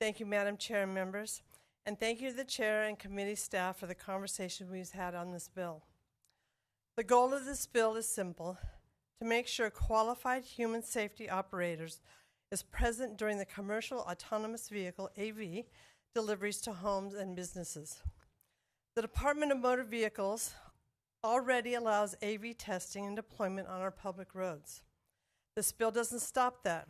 Thank you, Madam Chair and members, and thank you to the Chair and committee staff for the conversation we've had on this bill. The goal of this bill is simple: to make sure qualified human safety operators is present during the commercial autonomous vehicle, AV, deliveries to homes and businesses. The Department of Motor Vehicles already allows AV testing and deployment on our public roads. This bill doesn't stop that.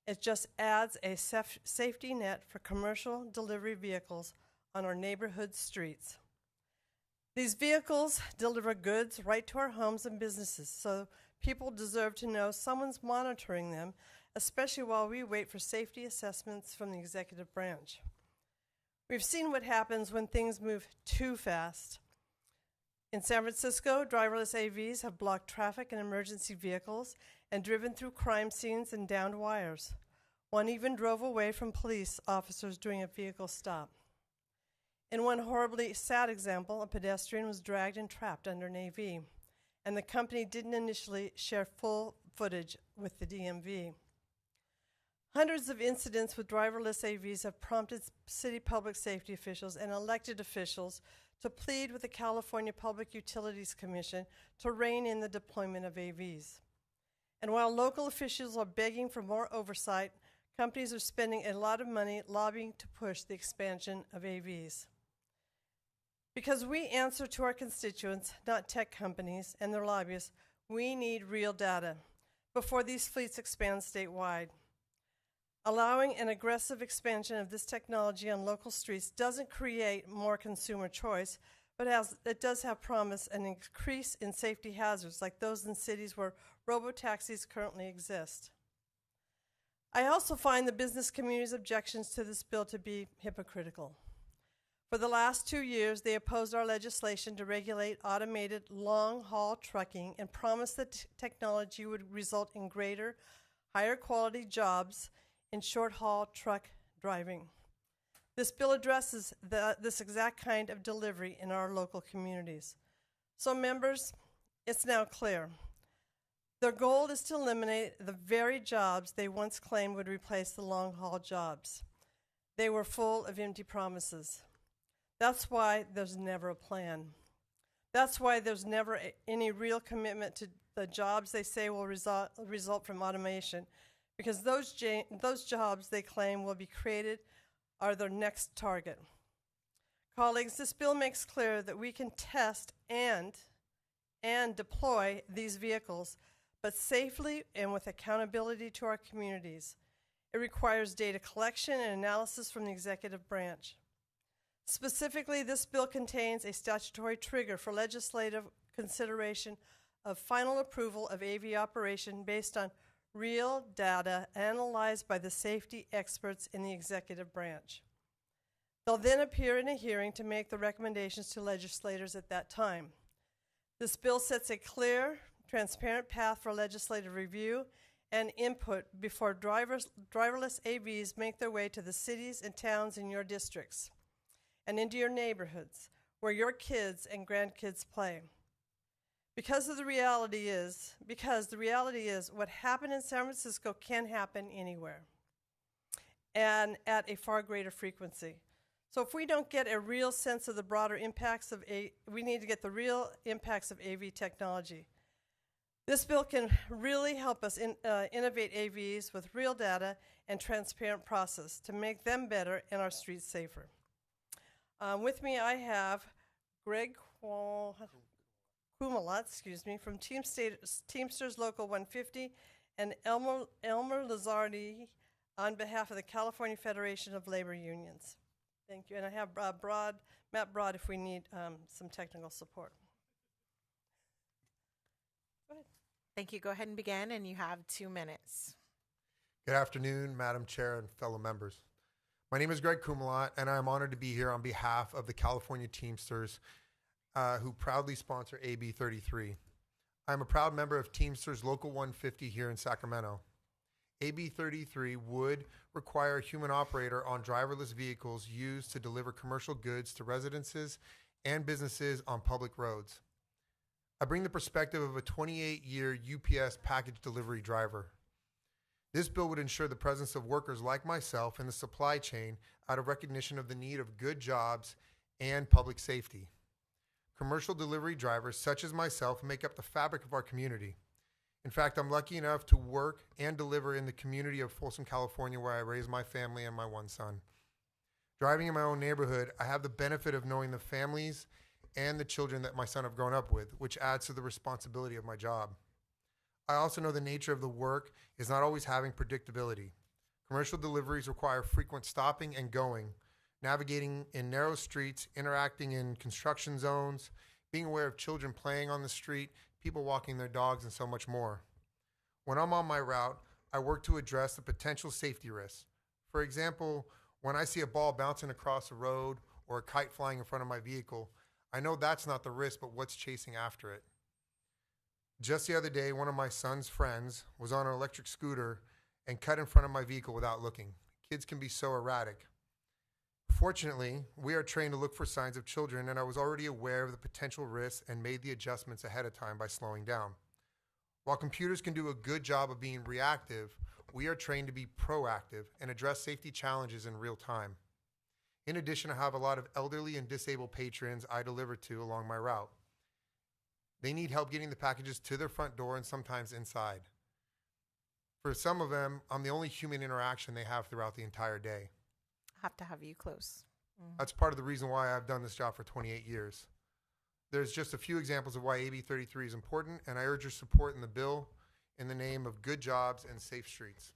It just adds a safety net for commercial delivery vehicles on our neighborhood streets. These vehicles deliver goods right to our homes and businesses, so people deserve to know someone's monitoring them, especially while we wait for safety assessments from the executive branch. We've seen what happens when things move too fast. In San Francisco, driverless AVs have blocked traffic and emergency vehicles and driven through crime scenes and downed wires. One even drove away from police officers during a vehicle stop. In one horribly sad example, a pedestrian was dragged and trapped under an AV, and the company didn't initially share full footage with the DMV. Hundreds of incidents with driverless AVs have prompted city public safety officials and elected officials to plead with the California Public Utilities Commission to rein in the deployment of AVs. And while local officials are begging for more oversight, companies are spending a lot of money lobbying to push the expansion of AVs. Because we answer to our constituents, not tech companies and their lobbyists, we need real data before these fleets expand statewide. Allowing an aggressive expansion of this technology on local streets doesn't create more consumer choice, but it does have promise an increase in safety hazards like those in cities where robotaxis currently exist. I also find the business community's objections to this bill to be hypocritical. For the last 2 years, they opposed our legislation to regulate automated long-haul trucking and promised that technology would result in greater, higher quality jobs in short-haul truck driving. This bill addresses this exact kind of delivery in our local communities. So members, it's now clear. Their goal is to eliminate the very jobs they once claimed would replace the long-haul jobs. They were full of empty promises. That's why there's never a plan. That's why there's never any real commitment to the jobs they say will result from automation, because those jobs they claim will be created are their next target. Colleagues, this bill makes clear that we can test and deploy these vehicles, but safely and with accountability to our communities. It requires data collection and analysis from the executive branch. Specifically, this bill contains a statutory trigger for legislative consideration of final approval of AV operation based on real data analyzed by the safety experts in the executive branch. They'll then appear in a hearing to make the recommendations to legislators at that time. This bill sets a clear, transparent path for legislative review and input before driverless AVs make their way to the cities and towns in your districts and into your neighborhoods where your kids and grandkids play. Because the reality is what happened in San Francisco can happen anywhere and at a far greater frequency. So if we don't get a real sense of the broader impacts of we need to get the real impacts of AV technology. This bill can really help us innovate AVs with real data and transparent process to make them better and our streets safer. With me I have Greg Kumalat, from Teamsters Local 150, and Elmer Lazardi on behalf of the California Federation of Labor Unions. Thank you. And I have Matt Broad if we need some technical support. Go ahead. Thank you. Go ahead and begin, and you have 2 minutes. Good afternoon, Madam Chair and fellow members. My name is Greg Kumalat, and I am honored to be here on behalf of the California Teamsters, who proudly sponsor AB 33. I'm a proud member of Teamsters Local 150 here in Sacramento. AB 33 would require a human operator on driverless vehicles used to deliver commercial goods to residences and businesses on public roads. I bring the perspective of a 28-year UPS package delivery driver. This bill would ensure the presence of workers like myself in the supply chain out of recognition of the need of good jobs and public safety. Commercial delivery drivers, such as myself, make up the fabric of our community. In fact, I'm lucky enough to work and deliver in the community of Folsom, California, where I raised my family and my one son. Driving in my own neighborhood, I have the benefit of knowing the families and the children that my son have grown up with, which adds to the responsibility of my job. I also know the nature of the work is not always having predictability. Commercial deliveries require frequent stopping and going, navigating in narrow streets, interacting in construction zones, being aware of children playing on the street, people walking their dogs, and so much more. When I'm on my route, I work to address the potential safety risks. For example, when I see a ball bouncing across the road or a kite flying in front of my vehicle, I know that's not the risk, but what's chasing after it. Just the other day, one of my son's friends was on an electric scooter and cut in front of my vehicle without looking. Kids can be so erratic. Fortunately, we are trained to look for signs of children, and I was already aware of the potential risks and made the adjustments ahead of time by slowing down. While computers can do a good job of being reactive, we are trained to be proactive and address safety challenges in real time. In addition, I have a lot of elderly and disabled patrons I deliver to along my route. They need help getting the packages to their front door and sometimes inside. For some of them, I'm the only human interaction they have throughout the entire day. Have to have you close. That's part of the reason why I've done this job for 28 years. There's just a few examples of why AB 33 is important, and I urge your support in the bill in the name of good jobs and safe streets.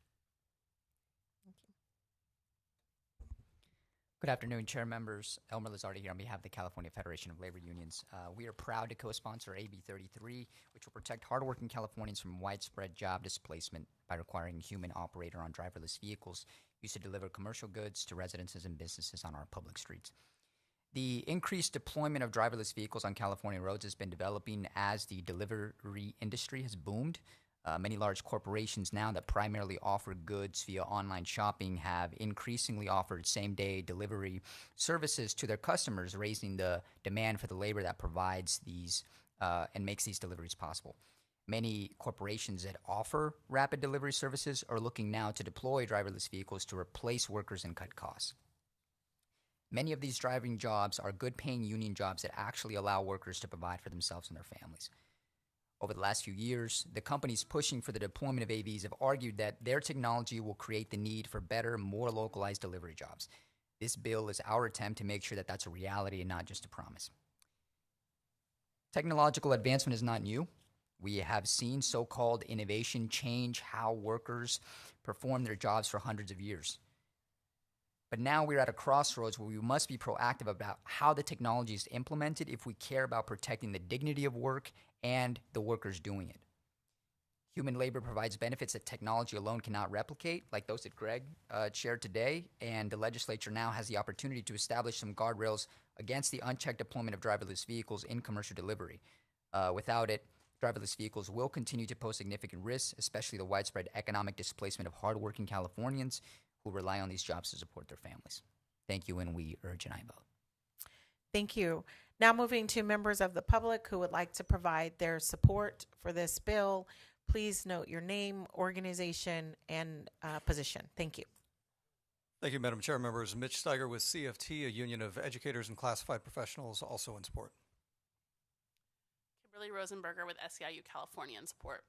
Good afternoon, Chair members. Elmer Lizardi here on behalf of the California Federation of Labor Unions. We are proud to co-sponsor AB 33, which will protect hardworking Californians from widespread job displacement by requiring human operator on driverless vehicles used to deliver commercial goods to residences and businesses on our public streets. The increased deployment of driverless vehicles on California roads has been developing as the delivery industry has boomed. Many large corporations now that primarily offer goods via online shopping have increasingly offered same-day delivery services to their customers, raising the demand for the labor that provides these and makes these deliveries possible. Many corporations that offer rapid delivery services are looking now to deploy driverless vehicles to replace workers and cut costs. Many of these driving jobs are good-paying union jobs that actually allow workers to provide for themselves and their families. Over the last few years, the companies pushing for the deployment of AVs have argued that their technology will create the need for better, more localized delivery jobs. This bill is our attempt to make sure that that's a reality and not just a promise. Technological advancement is not new. We have seen so-called innovation change how workers perform their jobs for hundreds of years. But now we're at a crossroads where we must be proactive about how the technology is implemented if we care about protecting the dignity of work and the workers doing it. Human labor provides benefits that technology alone cannot replicate, like those that Greg shared today, and the legislature now has the opportunity to establish some guardrails against the unchecked deployment of driverless vehicles in commercial delivery. Without it, driverless vehicles will continue to pose significant risks, especially the widespread economic displacement of hardworking Californians who rely on these jobs to support their families. Thank you, and we urge an aye vote. Thank you. Now moving to members of the public who would like to provide their support for this bill. Please note your name, organization, and position. Thank you. Thank you, Madam Chair. Members, Mitch Steiger with CFT, a union of educators and classified professionals, also in support. Kimberly Rosenberger with SEIU California in support.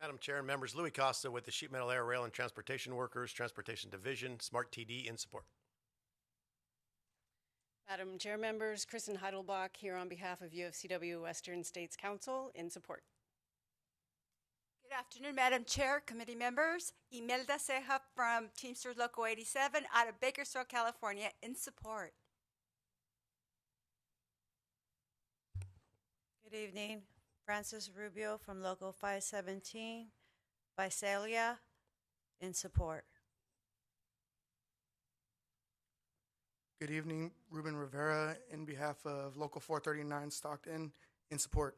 Madam Chair and members, Louis Costa with the Sheet Metal Air, Rail, and Transportation Workers, Transportation Division, Smart TD in support. Madam Chair members, Kristen Heidelbach here on behalf of UFCW Western States Council in support. Good afternoon, Madam Chair, committee members. Imelda Ceja from Teamsters Local 87 out of Bakersfield, California in support. Good evening. Francis Rubio from Local 517, Visalia, in support. Good evening. Ruben Rivera in behalf of Local 439, Stockton, in support.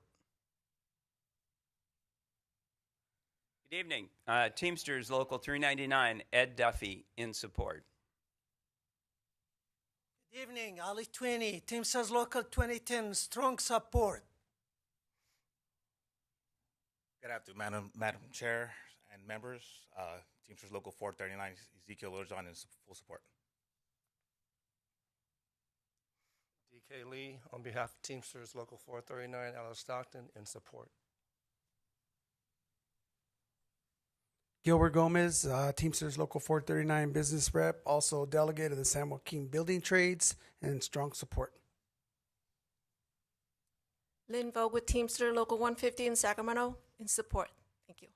Good evening. Teamsters Local 399, Ed Duffy, in support. Good evening. Ali Twiney, Teamsters Local 2010, strong support. Good afternoon, Madam Chair and members. Teamsters Local 439, Ezekiel Littlejohn in full support. DK Lee, on behalf of Teamsters Local 439 out of Stockton, in support. Gilbert Gomez, Teamsters Local 439 business rep, also delegate of the San Joaquin Building Trades, and strong support. Lynn Vogt with Teamster Local 150 in Sacramento, in support. Thank you.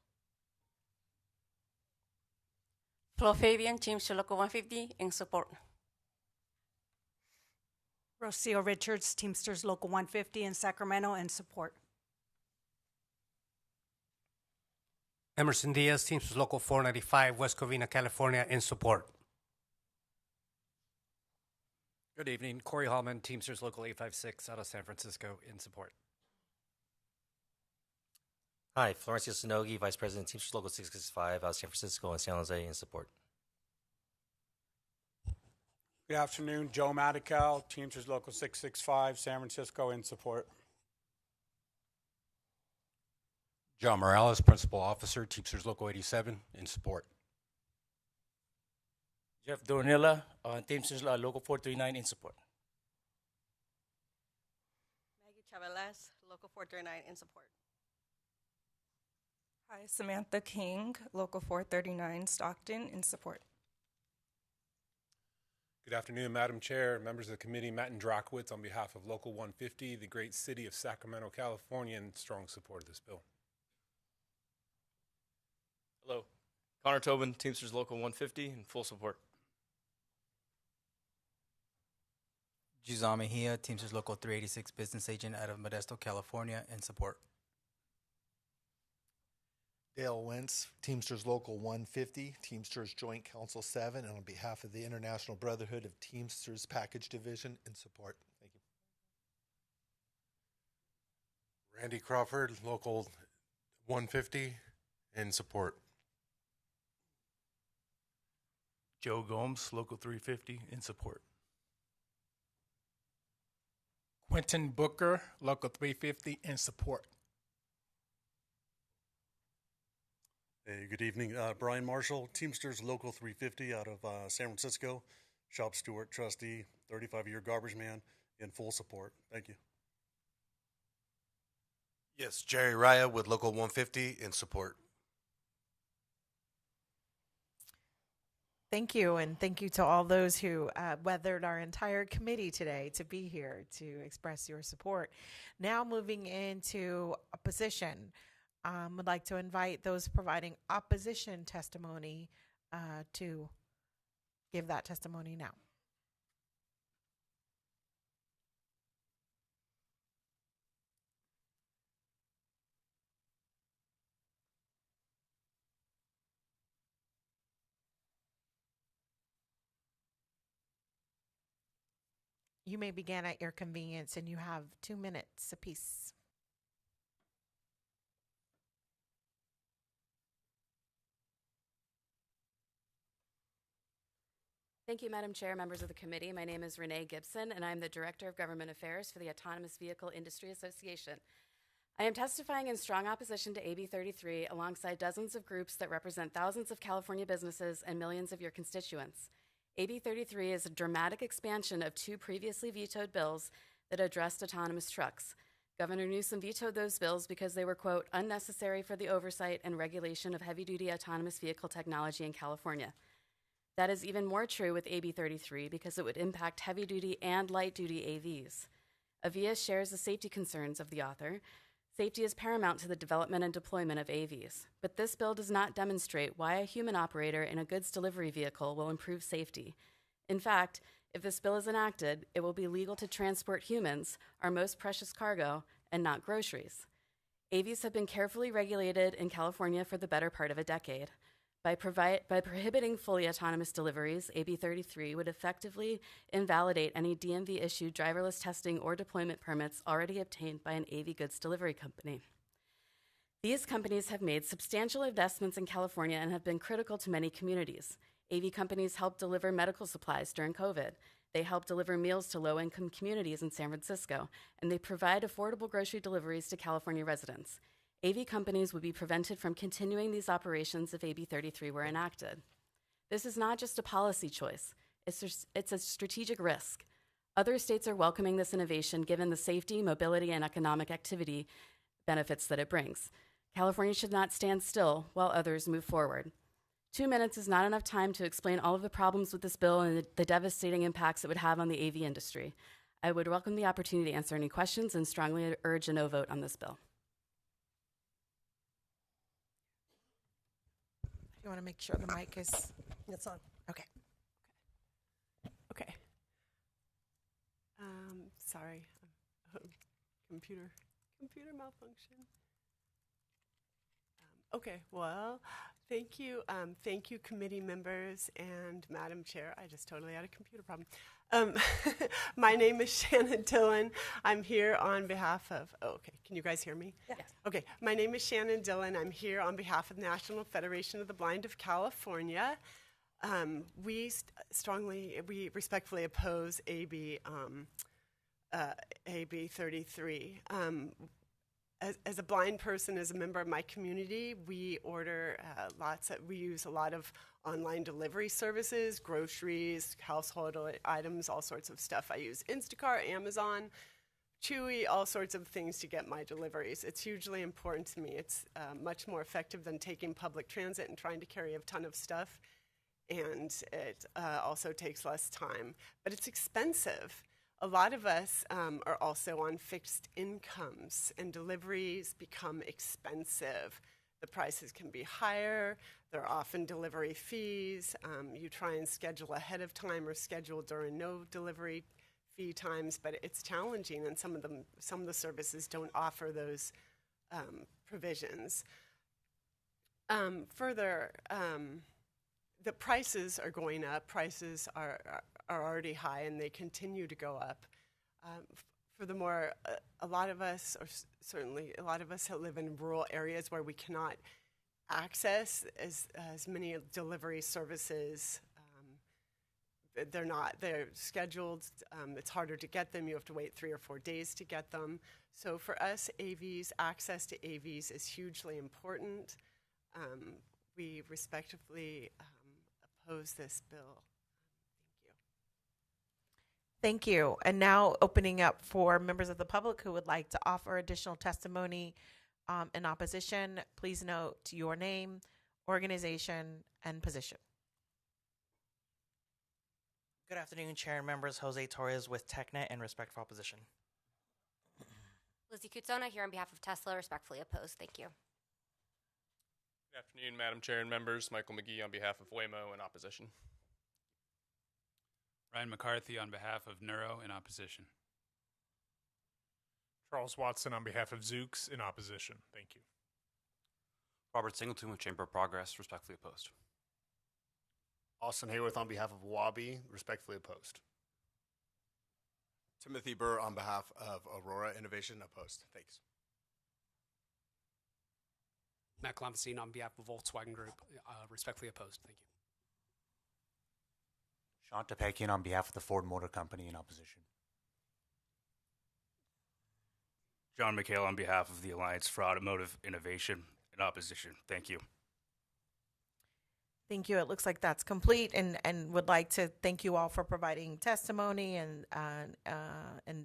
Flo Fabian, Teamster Local 150, in support. Rocio Richards, Teamsters Local 150 in Sacramento, in support. Emerson Diaz, Teamsters Local 495, West Covina, California, in support. Good evening. Corey Hallman, Teamsters Local 856 out of San Francisco, in support. Hi, Florencio Sonogi, Vice President, Teamsters Local 665 out of San Francisco and San Jose, in support. Good afternoon. Joe Madical, Teamsters Local 665, San Francisco, in support. John Morales, Principal Officer, Teamsters Local 87, in support. Jeff Dornilla, Teamsters Local 439, in support. Maggie Chavelas, Local 439, in support. Hi, Samantha King, Local 439, Stockton, in support. Good afternoon, Madam Chair, members of the committee. Matt Andrakowitz on behalf of Local 150, the great city of Sacramento, California, in strong support of this bill. Hello. Connor Tobin, Teamsters Local 150, in full support. Juzam Mejia, Teamsters Local 386 business agent out of Modesto, California, in support. Dale Wentz, Teamsters Local 150, Teamsters Joint Council 7, and on behalf of the International Brotherhood of Teamsters Package Division, in support. Thank you. Randy Crawford, Local 150, in support. Joe Gomes, Local 350, in support. Quentin Booker, Local 350, in support. Hey, good evening. Brian Marshall, Teamsters Local 350 out of San Francisco, shop steward, trustee, 35-year garbage man, in full support. Thank you. Yes, Jerry Raya with Local 150, in support. Thank you, and thank you to all those who weathered our entire committee today to be here to express your support. Now moving into opposition. Would like to invite those providing opposition testimony to give that testimony now. You may begin at your convenience, and you have 2 minutes apiece. Thank you, Madam Chair, members of the committee. My name is Renee Gibson, and I'm the Director of Government Affairs for the Autonomous Vehicle Industry Association. I am testifying in strong opposition to AB 33 alongside dozens of groups that represent thousands of California businesses and millions of your constituents. AB 33 is a dramatic expansion of 2 previously vetoed bills that addressed autonomous trucks. Governor Newsom vetoed those bills because they were, quote, unnecessary for the oversight and regulation of heavy-duty autonomous vehicle technology in California. That is even more true with AB 33 because it would impact heavy-duty and light-duty AVs. AVIA shares the safety concerns of the author. Safety is paramount to the development and deployment of AVs, but this bill does not demonstrate why a human operator in a goods delivery vehicle will improve safety. In fact, if this bill is enacted, it will be legal to transport humans, our most precious cargo, and not groceries. AVs have been carefully regulated in California for the better part of a decade. By prohibiting fully autonomous deliveries, AB 33 would effectively invalidate any DMV-issued driverless testing or deployment permits already obtained by an AV goods delivery company. These companies have made substantial investments in California and have been critical to many communities. AV companies helped deliver medical supplies during COVID. They help deliver meals to low-income communities in San Francisco, and they provide affordable grocery deliveries to California residents. AV companies would be prevented from continuing these operations if AB 33 were enacted. This is not just a policy choice, it's a strategic risk. Other states are welcoming this innovation given the safety, mobility, and economic activity benefits that it brings. California should not stand still while others move forward. 2 minutes is not enough time to explain all of the problems with this bill and the devastating impacts it would have on the AV industry. I would welcome the opportunity to answer any questions and strongly urge a no vote on this bill. You want to make sure the mic is... It's on. Okay. Okay. Sorry. Computer malfunction. Okay, well, thank you. Thank you, committee members and Madam Chair. I just totally had a computer problem. My name is Shannon Dillon. I'm here on behalf of, okay, can you guys hear me? Yes. Okay, my name is Shannon Dillon. I'm here on behalf of the National Federation of the Blind of California. We respectfully oppose AB 33. As a blind person, as a member of my community, we order we use a lot of online delivery services, groceries, household items, all sorts of stuff. I use Instacart, Amazon, Chewy, all sorts of things to get my deliveries. It's hugely important to me. It's much more effective than taking public transit and trying to carry a ton of stuff. And it also takes less time, but it's expensive. A lot of us are also on fixed incomes, and deliveries become expensive. The prices can be higher. There are often delivery fees. You try and schedule ahead of time or schedule during no delivery fee times, but it's challenging, and some of the services don't offer those provisions. Further, the prices are going up. Prices are already high, and they continue to go up. Furthermore, a lot of us, or certainly a lot of us that live in rural areas where we cannot access as many delivery services. They're scheduled. It's harder to get them. You have to wait 3 or 4 days to get them. So for us, access to AVs is hugely important. We respectively oppose this bill. Thank you. And now opening up for members of the public who would like to offer additional testimony in opposition. Please note your name, organization, and position. Good afternoon, Chair and members. Jose Torres with TechNet in respect for opposition. Lizzie Kutzona here on behalf of Tesla, respectfully opposed. Thank you. Good afternoon, Madam Chair and members. Michael McGee on behalf of Waymo in opposition. Ryan McCarthy on behalf of Neuro in opposition. Charles Watson on behalf of Zooks in opposition. Thank you. Robert Singleton with Chamber of Progress, respectfully opposed. Austin Hayworth on behalf of Wabi, respectfully opposed. Timothy Burr on behalf of Aurora Innovation, opposed. Thanks. Matt Clompacine on behalf of Volkswagen Group, respectfully opposed. Thank you. Sean Tepekian on behalf of the Ford Motor Company in opposition. John McHale on behalf of the Alliance for Automotive Innovation in opposition. Thank you. Thank you. It looks like that's complete, and would like to thank you all for providing testimony and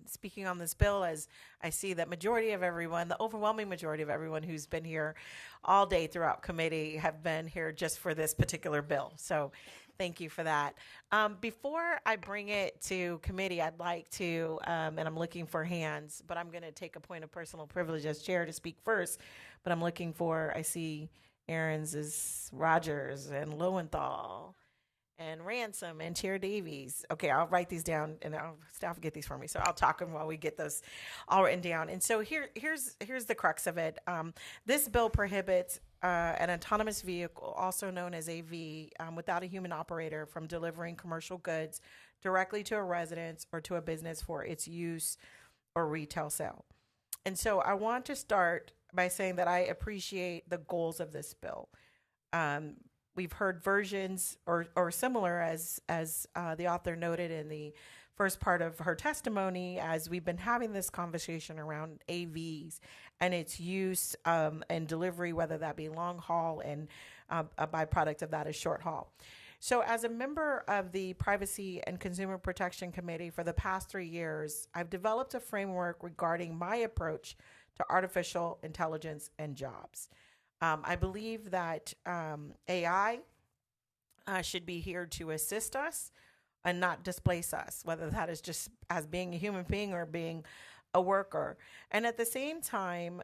speaking on this bill. As I see that majority of everyone, the overwhelming majority of everyone who's been here all day throughout committee have been here just for this particular bill. So thank you for that. Before I bring it to committee, I'd like to, and I'm looking for hands, but I'm going to take a point of personal privilege as chair to speak first. But I'm looking for, I see Aaron's is Rogers and Lowenthal and Ransom and Chair Davies. Okay, I'll write these down, and staff will get these for me. So I'll talk them while we get those all written down. And so here's the crux of it. This bill prohibits an autonomous vehicle, also known as AV, without a human operator, from delivering commercial goods directly to a residence or to a business for its use or retail sale. And so I want to start by saying that I appreciate the goals of this bill. We've heard versions or similar, as the author noted in the first part of her testimony as we've been having this conversation around AVs and its use and delivery, whether that be long haul and a byproduct of that is short haul. So as a member of the Privacy and Consumer Protection Committee for the past 3 years, I've developed a framework regarding my approach to artificial intelligence and jobs. I believe that AI should be here to assist us and not displace us, whether that is just as being a human being or being a worker. And at the same time,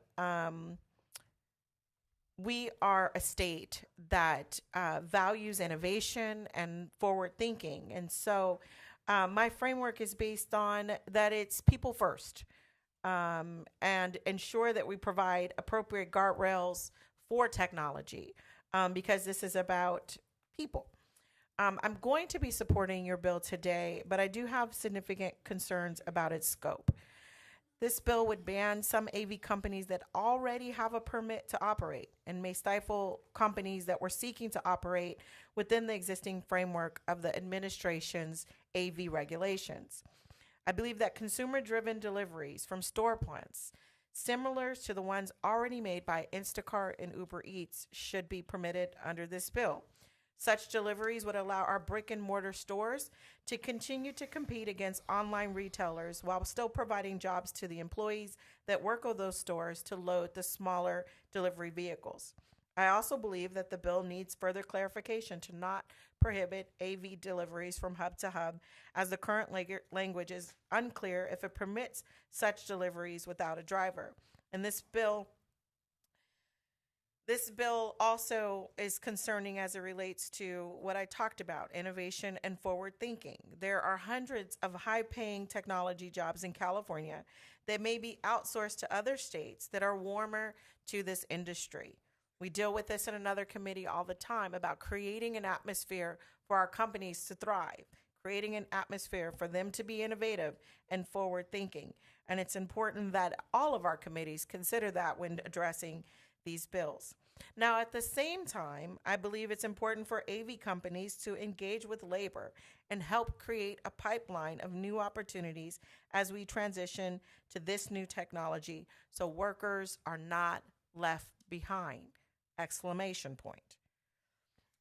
we are a state that values innovation and forward thinking. And so my framework is based on that it's people first, and ensure that we provide appropriate guardrails for technology, because this is about people. I'm going to be supporting your bill today, but I do have significant concerns about its scope. This bill would ban some AV companies that already have a permit to operate and may stifle companies that were seeking to operate within the existing framework of the administration's AV regulations. I believe that consumer-driven deliveries from store plants, similar to the ones already made by Instacart and Uber Eats, should be permitted under this bill. Such deliveries would allow our brick-and-mortar stores to continue to compete against online retailers while still providing jobs to the employees that work at those stores to load the smaller delivery vehicles. I also believe that the bill needs further clarification to not prohibit AV deliveries from hub to hub, as the current language is unclear if it permits such deliveries without a driver. And this bill also is concerning as it relates to what I talked about, innovation and forward thinking. There are hundreds of high-paying technology jobs in California that may be outsourced to other states that are warmer to this industry. We deal with this in another committee all the time about creating an atmosphere for our companies to thrive, creating an atmosphere for them to be innovative and forward thinking. And it's important that all of our committees consider that when addressing these bills. Now, at the same time, I believe it's important for AV companies to engage with labor and help create a pipeline of new opportunities as we transition to this new technology so workers are not left behind! Exclamation point.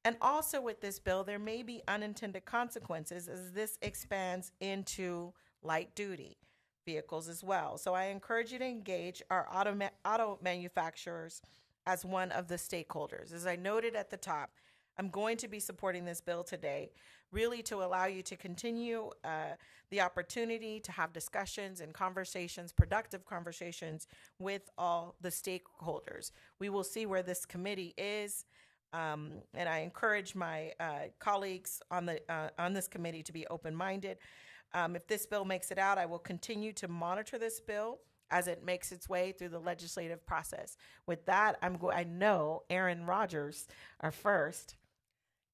And also with this bill, there may be unintended consequences as this expands into light duty vehicles as well. So I encourage you to engage our auto manufacturers as one of the stakeholders. As I noted at the top, I'm going to be supporting this bill today, really to allow you to continue the opportunity to have discussions and conversations, productive conversations with all the stakeholders. We will see where this committee is, and I encourage my colleagues on this committee to be open-minded. If this bill makes it out, I will continue to monitor this bill as it makes its way through the legislative process. With that, I know Aaron Rodgers are first,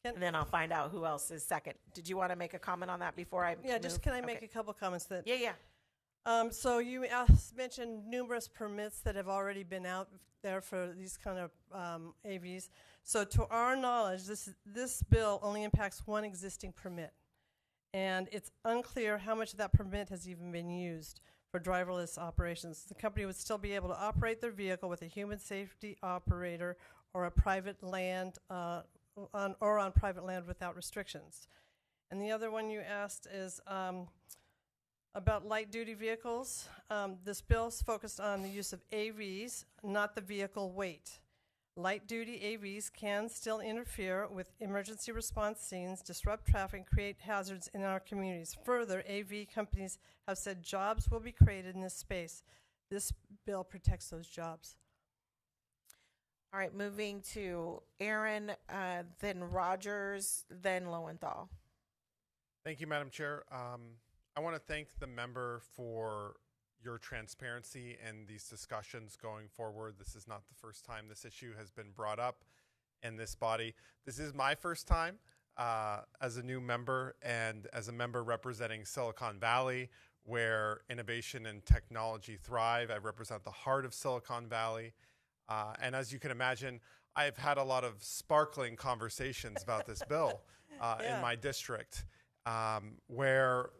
and then I'll find out who else is second. Did you want to make a comment on that before I Yeah, move? just can I make a couple comments? Yeah. So you mentioned numerous permits that have already been out there for these kind of AVs. So to our knowledge, this bill only impacts one existing permit. And it's unclear how much of that permit has even been used for driverless operations. The company would still be able to operate their vehicle with a human safety operator or a private land on private land without restrictions. And the other one you asked is about light-duty vehicles. This bill is focused on the use of AVs, not the vehicle weight. Light-duty AVs can still interfere with emergency response scenes, disrupt traffic, and create hazards in our communities. Further, AV companies have said jobs will be created in this space. This bill protects those jobs. All right, moving to Aaron, then Rogers, then Lowenthal. Thank you, Madam Chair. I want to thank the member for your transparency and these discussions going forward. This is not the first time this issue has been brought up in this body. This is my first time as a new member and as a member representing Silicon Valley, where innovation and technology thrive. I represent the heart of Silicon Valley. And as you can imagine, I've had a lot of sparkling conversations about this bill in my district, where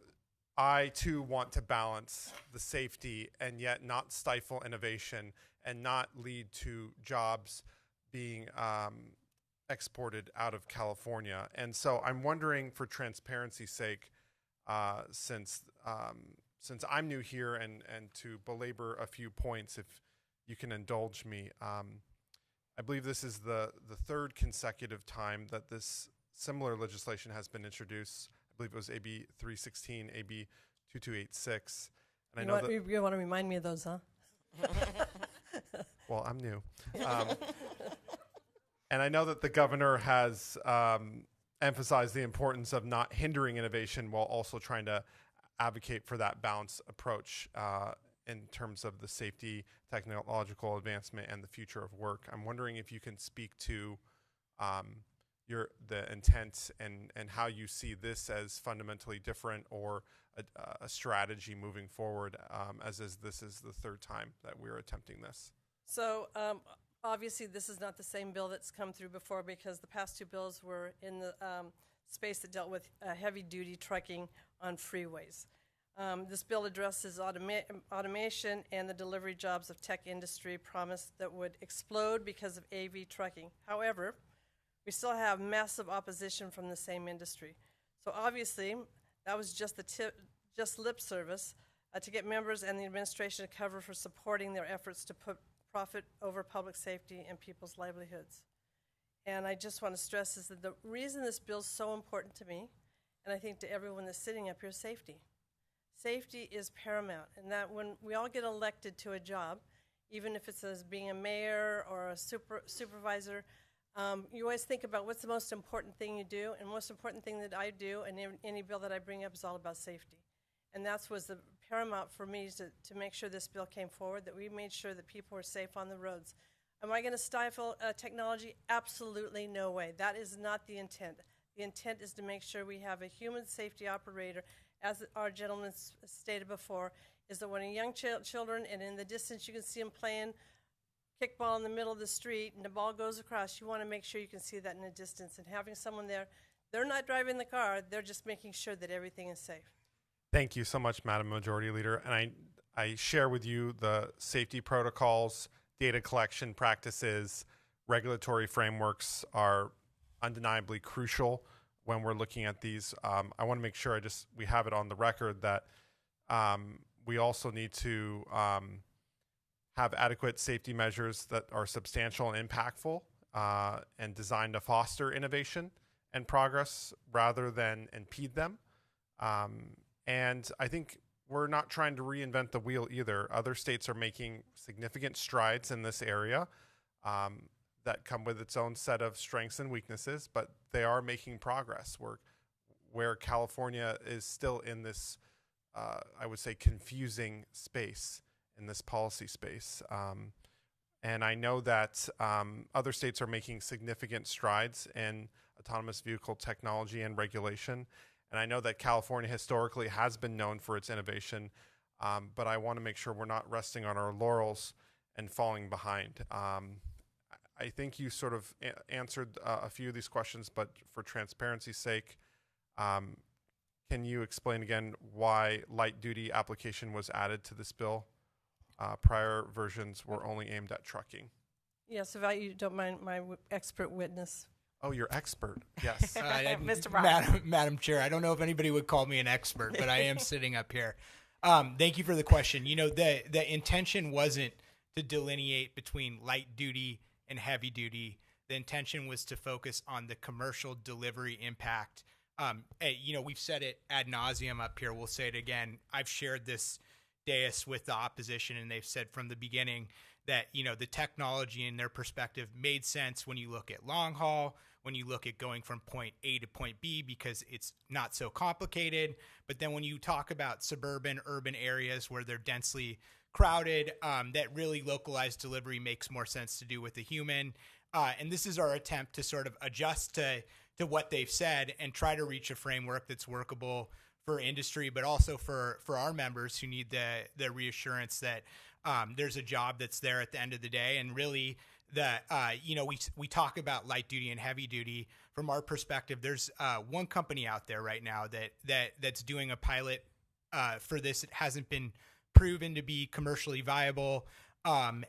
I too want to balance the safety and yet not stifle innovation and not lead to jobs being exported out of California. And so I'm wondering, for transparency's sake, since I'm new here and to belabor a few points, if you can indulge me, I believe this is the third consecutive time that this similar legislation has been introduced. I believe it was AB 316, AB 2286. And I know that you want to remind me of those, huh? well, I'm new. And I know that the governor has emphasized the importance of not hindering innovation while also trying to advocate for that balanced approach in terms of the safety, technological advancement, and the future of work. I'm wondering if you can speak to the intent and how you see this as fundamentally different or a strategy moving forward, this is the third time that we're attempting this. So obviously this is not the same bill that's come through before, because the past two bills were in the space that dealt with heavy-duty trucking on freeways. This bill addresses automation and the delivery jobs of tech industry promised that would explode because of AV trucking. However, we still have massive opposition from the same industry. So obviously, that was just lip service to get members and the administration to cover for supporting their efforts to put profit over public safety and people's livelihoods. And I just want to stress is that the reason this bill is so important to me, and I think to everyone that's sitting up here, is safety. Safety is paramount, and that when we all get elected to a job, even if it's as being a mayor or a supervisor, you always think about what's the most important thing you do, and the most important thing that I do, and any bill that I bring up is all about safety. And that was the paramount for me to make sure this bill came forward, that we made sure that people were safe on the roads. Am I going to stifle technology? Absolutely no way. That is not the intent. The intent is to make sure we have a human safety operator, as our gentleman stated before, is that when a young children and in the distance you can see them playing kickball in the middle of the street and the ball goes across, you want to make sure you can see that in the distance. And having someone there, they're not driving the car, they're just making sure that everything is safe. Thank you so much, Madam Majority Leader. And I share with you the safety protocols, data collection practices, regulatory frameworks are undeniably crucial when we're looking at these. I want to make sure we have it on the record that we also need to have adequate safety measures that are substantial and impactful and designed to foster innovation and progress rather than impede them. And I think we're not trying to reinvent the wheel either. Other states are making significant strides in this area that come with its own set of strengths and weaknesses, but they are making progress. Where California is still in this, I would say, confusing space, in this policy space. And I know that other states are making significant strides in autonomous vehicle technology and regulation. And I know that California historically has been known for its innovation, but I want to make sure we're not resting on our laurels and falling behind. I think you sort of answered a few of these questions, but for transparency's sake, can you explain again why light-duty application was added to this bill? Prior versions were only aimed at trucking. Yes, if you don't mind my expert witness. Oh, you're expert. Yes. Mr. Madam Chair, I don't know if anybody would call me an expert, but I am sitting up here. Thank you for the question. You know, the intention wasn't to delineate between light duty and heavy duty. The intention was to focus on the commercial delivery impact. You know, we've said it ad nauseum up here. We'll say it again. I've shared this dais with the opposition, and they've said from the beginning that, you know, the technology in their perspective made sense when you look at long haul, when you look at going from point A to point B, because it's not so complicated. But then when you talk about suburban, urban areas where they're densely crowded, that really localized delivery makes more sense to do with a human. And this is our attempt to sort of adjust to what they've said and try to reach a framework that's workable for industry, but also for our members who need the reassurance that there's a job that's there at the end of the day. And really, you know, we talk about light duty and heavy duty. From our perspective, there's one company out there right now that's doing a pilot for this. It hasn't been proven to be commercially viable. And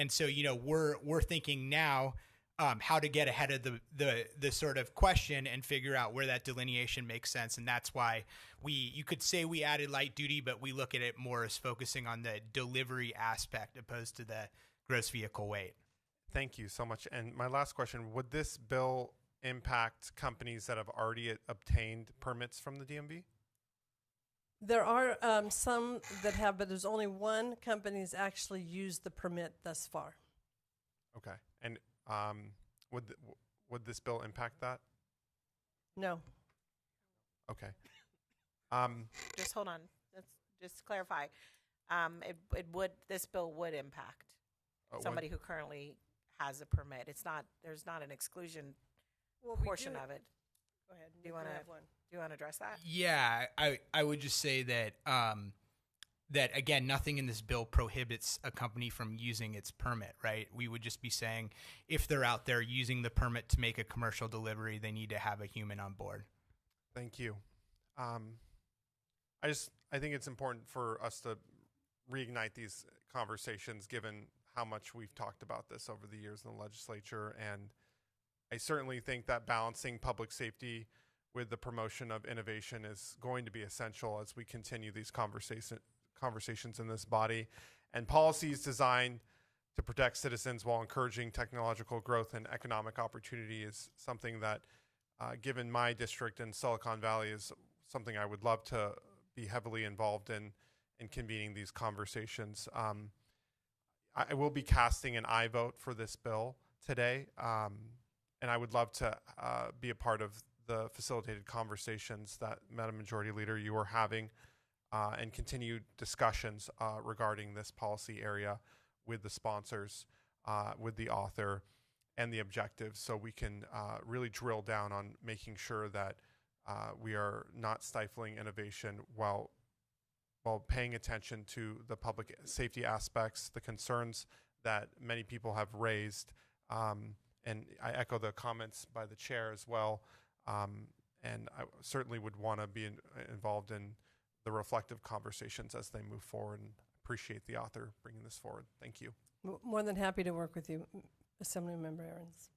so, we're thinking now how to get ahead of the sort of question and figure out where that delineation makes sense. And that's why you could say we added light duty, but we look at it more as focusing on the delivery aspect opposed to the gross vehicle weight. Thank you so much. And my last question, would this bill impact companies that have already obtained permits from the DMV? There are some that have, but there's only one company that's actually used the permit thus far. Okay. And would this bill impact that? No. Okay. Just hold on. Let's just clarify. This bill would impact somebody who currently has a permit. There's not an exclusion portion of it. Go ahead. Do you want to address that? Yeah, I would just say that that again, nothing in this bill prohibits a company from using its permit, right? We would just be saying if they're out there using the permit to make a commercial delivery, they need to have a human on board. Thank you. I think it's important for us to reignite these conversations given how much we've talked about this over the years in the legislature. And I certainly think that balancing public safety with the promotion of innovation is going to be essential as we continue these conversations in this body. And policies designed to protect citizens while encouraging technological growth and economic opportunity is something that, given my district in Silicon Valley, is something I would love to be heavily involved in convening these conversations. I will be casting an aye vote for this bill today, and I would love to be a part of the facilitated conversations that, Madam Majority Leader, you are having and continued discussions regarding this policy area with the sponsors, with the author, and the objectives, so we can really drill down on making sure that we are not stifling innovation while paying attention to the public safety aspects, the concerns that many people have raised. And I echo the comments by the chair as well. And I certainly would want to be involved in the reflective conversations as they move forward, and appreciate the author bringing this forward. Thank you. More than happy to work with you, Assemblymember Ahrens.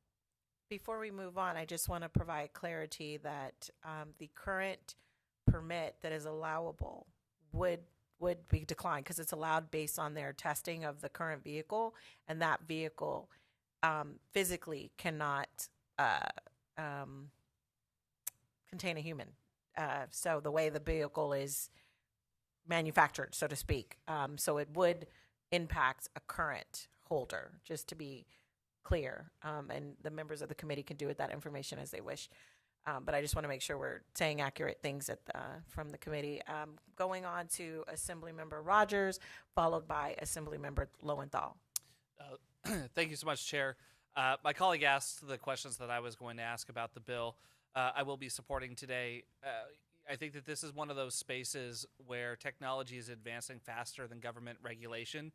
Before we move on, I just want to provide clarity that the current permit that is allowable would be declined because it's allowed based on their testing of the current vehicle, and that vehicle physically cannot contain a human. So the way the vehicle is manufactured, so to speak, so it would impact a current holder, just to be clear, and the members of the committee can do with that information as they wish. But I just want to make sure we're saying accurate things from the committee. Going on to Assemblymember Rogers, followed by Assemblymember Lowenthal. Thank you so much, Chair. My colleague asked the questions that I was going to ask about the bill. I will be supporting today. I think that this is one of those spaces where technology is advancing faster than government regulation.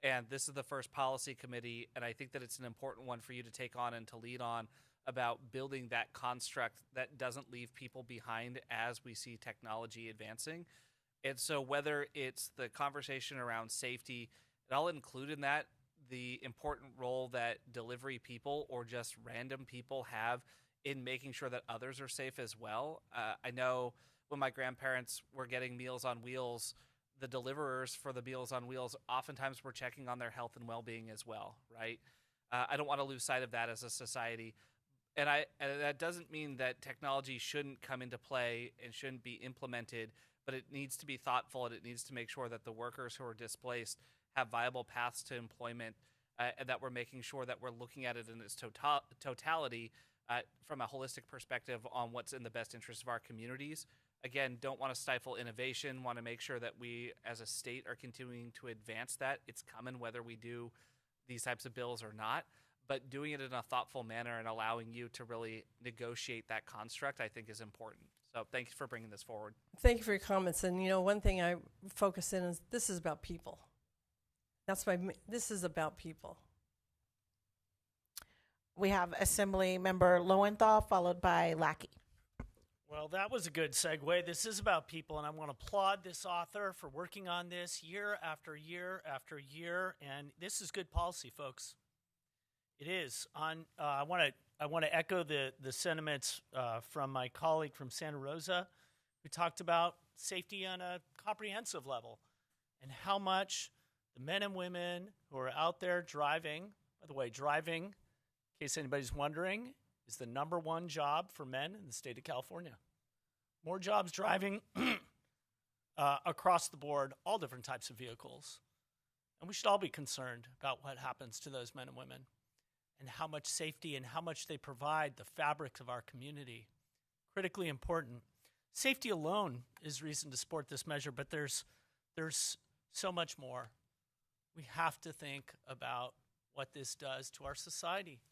And this is the first policy committee, and I think that it's an important one for you to take on and to lead on about building that construct that doesn't leave people behind as we see technology advancing. And so whether it's the conversation around safety, and I'll include in that the important role that delivery people or just random people have in making sure that others are safe as well. I know when my grandparents were getting Meals on Wheels, the deliverers for the Meals on Wheels oftentimes were checking on their health and well-being as well, right? I don't want to lose sight of that as a society. And that doesn't mean that technology shouldn't come into play and shouldn't be implemented, but it needs to be thoughtful, and it needs to make sure that the workers who are displaced have viable paths to employment, and that we're making sure that we're looking at it in its totality from a holistic perspective on what's in the best interest of our communities. Again, don't want to stifle innovation, want to make sure that we as a state are continuing to advance that. It's coming whether we do these types of bills or not, but doing it in a thoughtful manner and allowing you to really negotiate that construct, I think, is important. So thank you for bringing this forward. Thank you for your comments. And, one thing I focus in is this is about people. That's why this is about people. We have Assembly Member Lowenthal, followed by Lackey. Well, that was a good segue. This is about people, and I want to applaud this author for working on this year after year after year. And this is good policy, folks. It is. I want to echo the sentiments from my colleague from Santa Rosa, who talked about safety on a comprehensive level, and how much the men and women who are out there driving. By the way, driving, in case anybody's wondering, is the #1 job for men in the state of California. More jobs driving across the board, all different types of vehicles. And we should all be concerned about what happens to those men and women and how much safety and how much they provide the fabric of our community. Critically important. Safety alone is reason to support this measure, but there's so much more. We have to think about what this does to our society,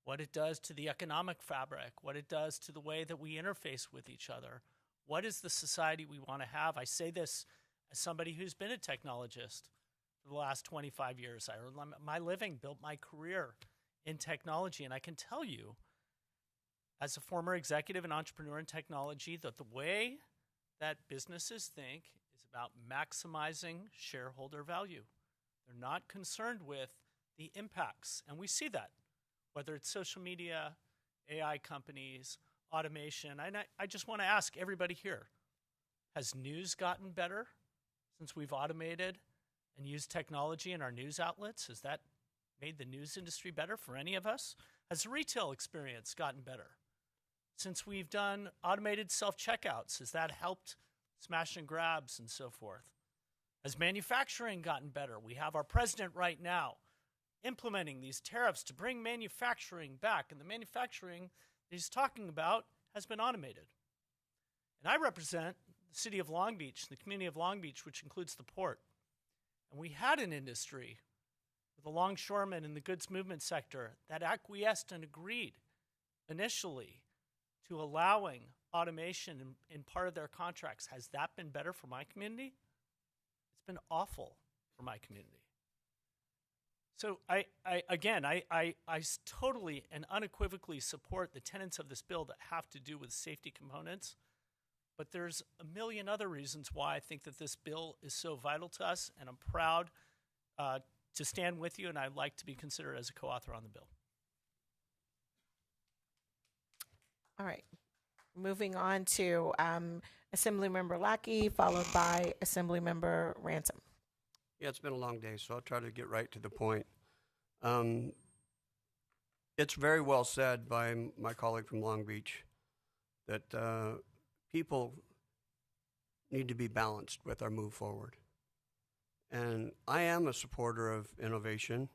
what it does to the economic fabric, what it does to the way that we interface with each other. What is the society we want to have? I say this as somebody who's been a technologist for the last 25 years. I earned my living, built my career in technology, and I can tell you, as a former executive and entrepreneur in technology, that the way that businesses think is about maximizing shareholder value. They're not concerned with the impacts, and we see that, whether it's social media, AI companies, automation. And I just want to ask everybody here, has news gotten better since we've automated and used technology in our news outlets? Has that made the news industry better for any of us? Has the retail experience gotten better since we've done automated self-checkouts? Has that helped smash and grabs and so forth? Has manufacturing gotten better? We have our president right now implementing these tariffs to bring manufacturing back, and the manufacturing that he's talking about has been automated. And I represent the city of Long Beach, the community of Long Beach, which includes the port. And we had an industry with the longshoremen and the goods movement sector that acquiesced and agreed initially to allowing automation in part of their contracts. Has that been better for my community? It's been awful for my community. So I totally and unequivocally support the tenets of this bill that have to do with safety components, but there's a million other reasons why I think that this bill is so vital to us, and I'm proud to stand with you, and I'd like to be considered as a co-author on the bill. All right. Moving on to Assemblymember Lackey, followed by Assemblymember Ransom. Yeah, it's been a long day, so I'll try to get right to the point. It's very well said by my colleague from Long Beach that people need to be balanced with our move forward. And I am a supporter of innovation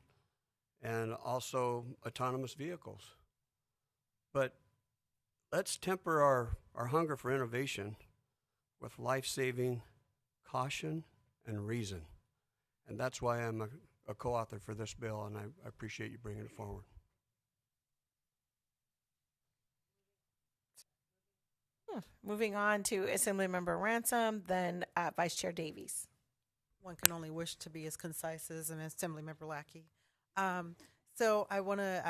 and also autonomous vehicles. But let's temper our hunger for innovation with life-saving caution and reason. And that's why I'm a co-author for this bill, and I appreciate you bringing it forward. Moving on to Assemblymember Ransom, then Vice Chair Davies. One can only wish to be as concise as an Assemblymember Lackey. So I want to,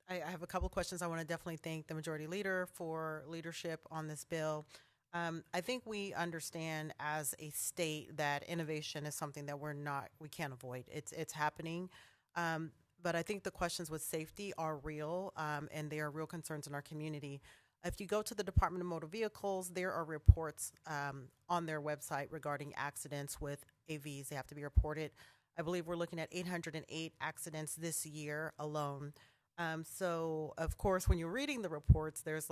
I have a couple of questions. I want to definitely thank the Majority Leader for leadership on this bill. I think we understand as a state that innovation is something that we can't avoid. It's happening. But I think the questions with safety are real, and they are real concerns in our community. If you go to the Department of Motor Vehicles, there are reports on their website regarding accidents with AVs. They have to be reported. I believe we're looking at 808 accidents this year alone. So, of course, when you're reading the reports, there's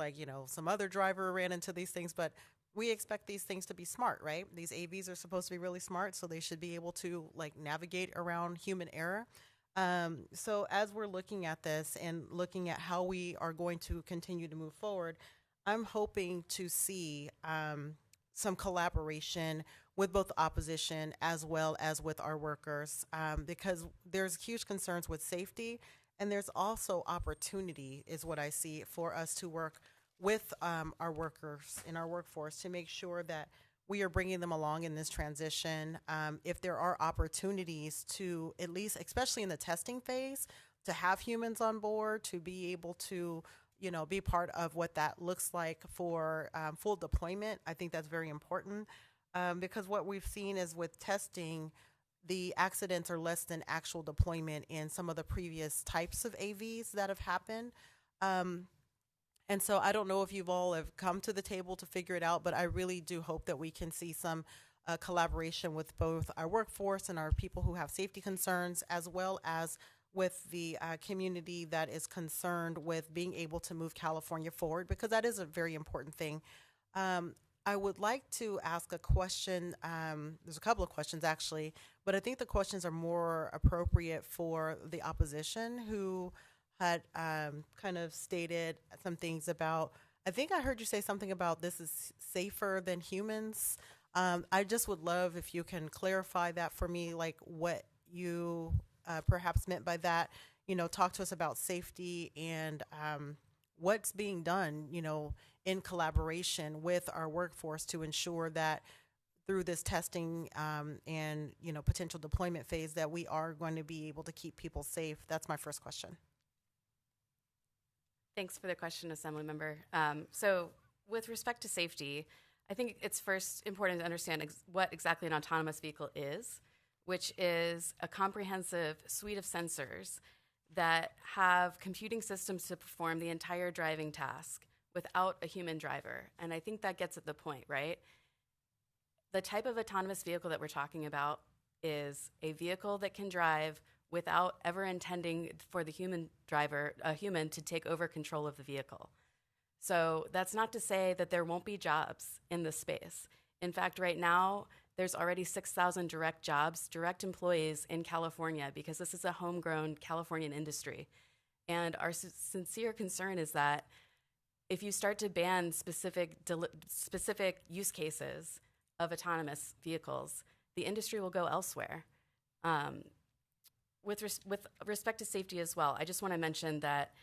some other driver ran into these things, but we expect these things to be smart, right? These AVs are supposed to be really smart, so they should be able to navigate around human error. So as we're looking at this and looking at how we are going to continue to move forward, I'm hoping to see some collaboration with both opposition as well as with our workers, because there's huge concerns with safety, and there's also opportunity, is what I see, for us to work with our workers in our workforce to make sure that we are bringing them along in this transition. If there are opportunities to, at least, especially in the testing phase, to have humans on board, to be able to be part of what that looks like for full deployment. I think that's very important because what we've seen is with testing, the accidents are less than actual deployment in some of the previous types of AVs that have happened. And so I don't know if you've all have come to the table to figure it out, but I really do hope that we can see some collaboration with both our workforce and our people who have safety concerns, as well as with the community that is concerned with being able to move California forward, because that is a very important thing. I would like to ask a question. There's a couple of questions actually, but I think the questions are more appropriate for the opposition, who had kind of stated some things about, I think I heard you say something about this is safer than humans. I just would love if you can clarify that for me, like what you perhaps meant by that. Talk to us about safety and what's being done, in collaboration with our workforce to ensure that through this testing and, potential deployment phase that we are going to be able to keep people safe. That's my first question. Thanks for the question, Assemblymember. So with respect to safety, I think it's first important to understand what exactly an autonomous vehicle is, which is a comprehensive suite of sensors that have computing systems to perform the entire driving task without a human driver. And I think that gets at the point, right? The type of autonomous vehicle that we're talking about is a vehicle that can drive without ever intending for the human driver, a human, to take over control of the vehicle. So that's not to say that there won't be jobs in this space. In fact, right now, there's already 6,000 direct jobs, direct employees in California, because this is a homegrown Californian industry. And our sincere concern is that if you start to ban specific use cases of autonomous vehicles, the industry will go elsewhere. With respect to safety as well, I just want to mention that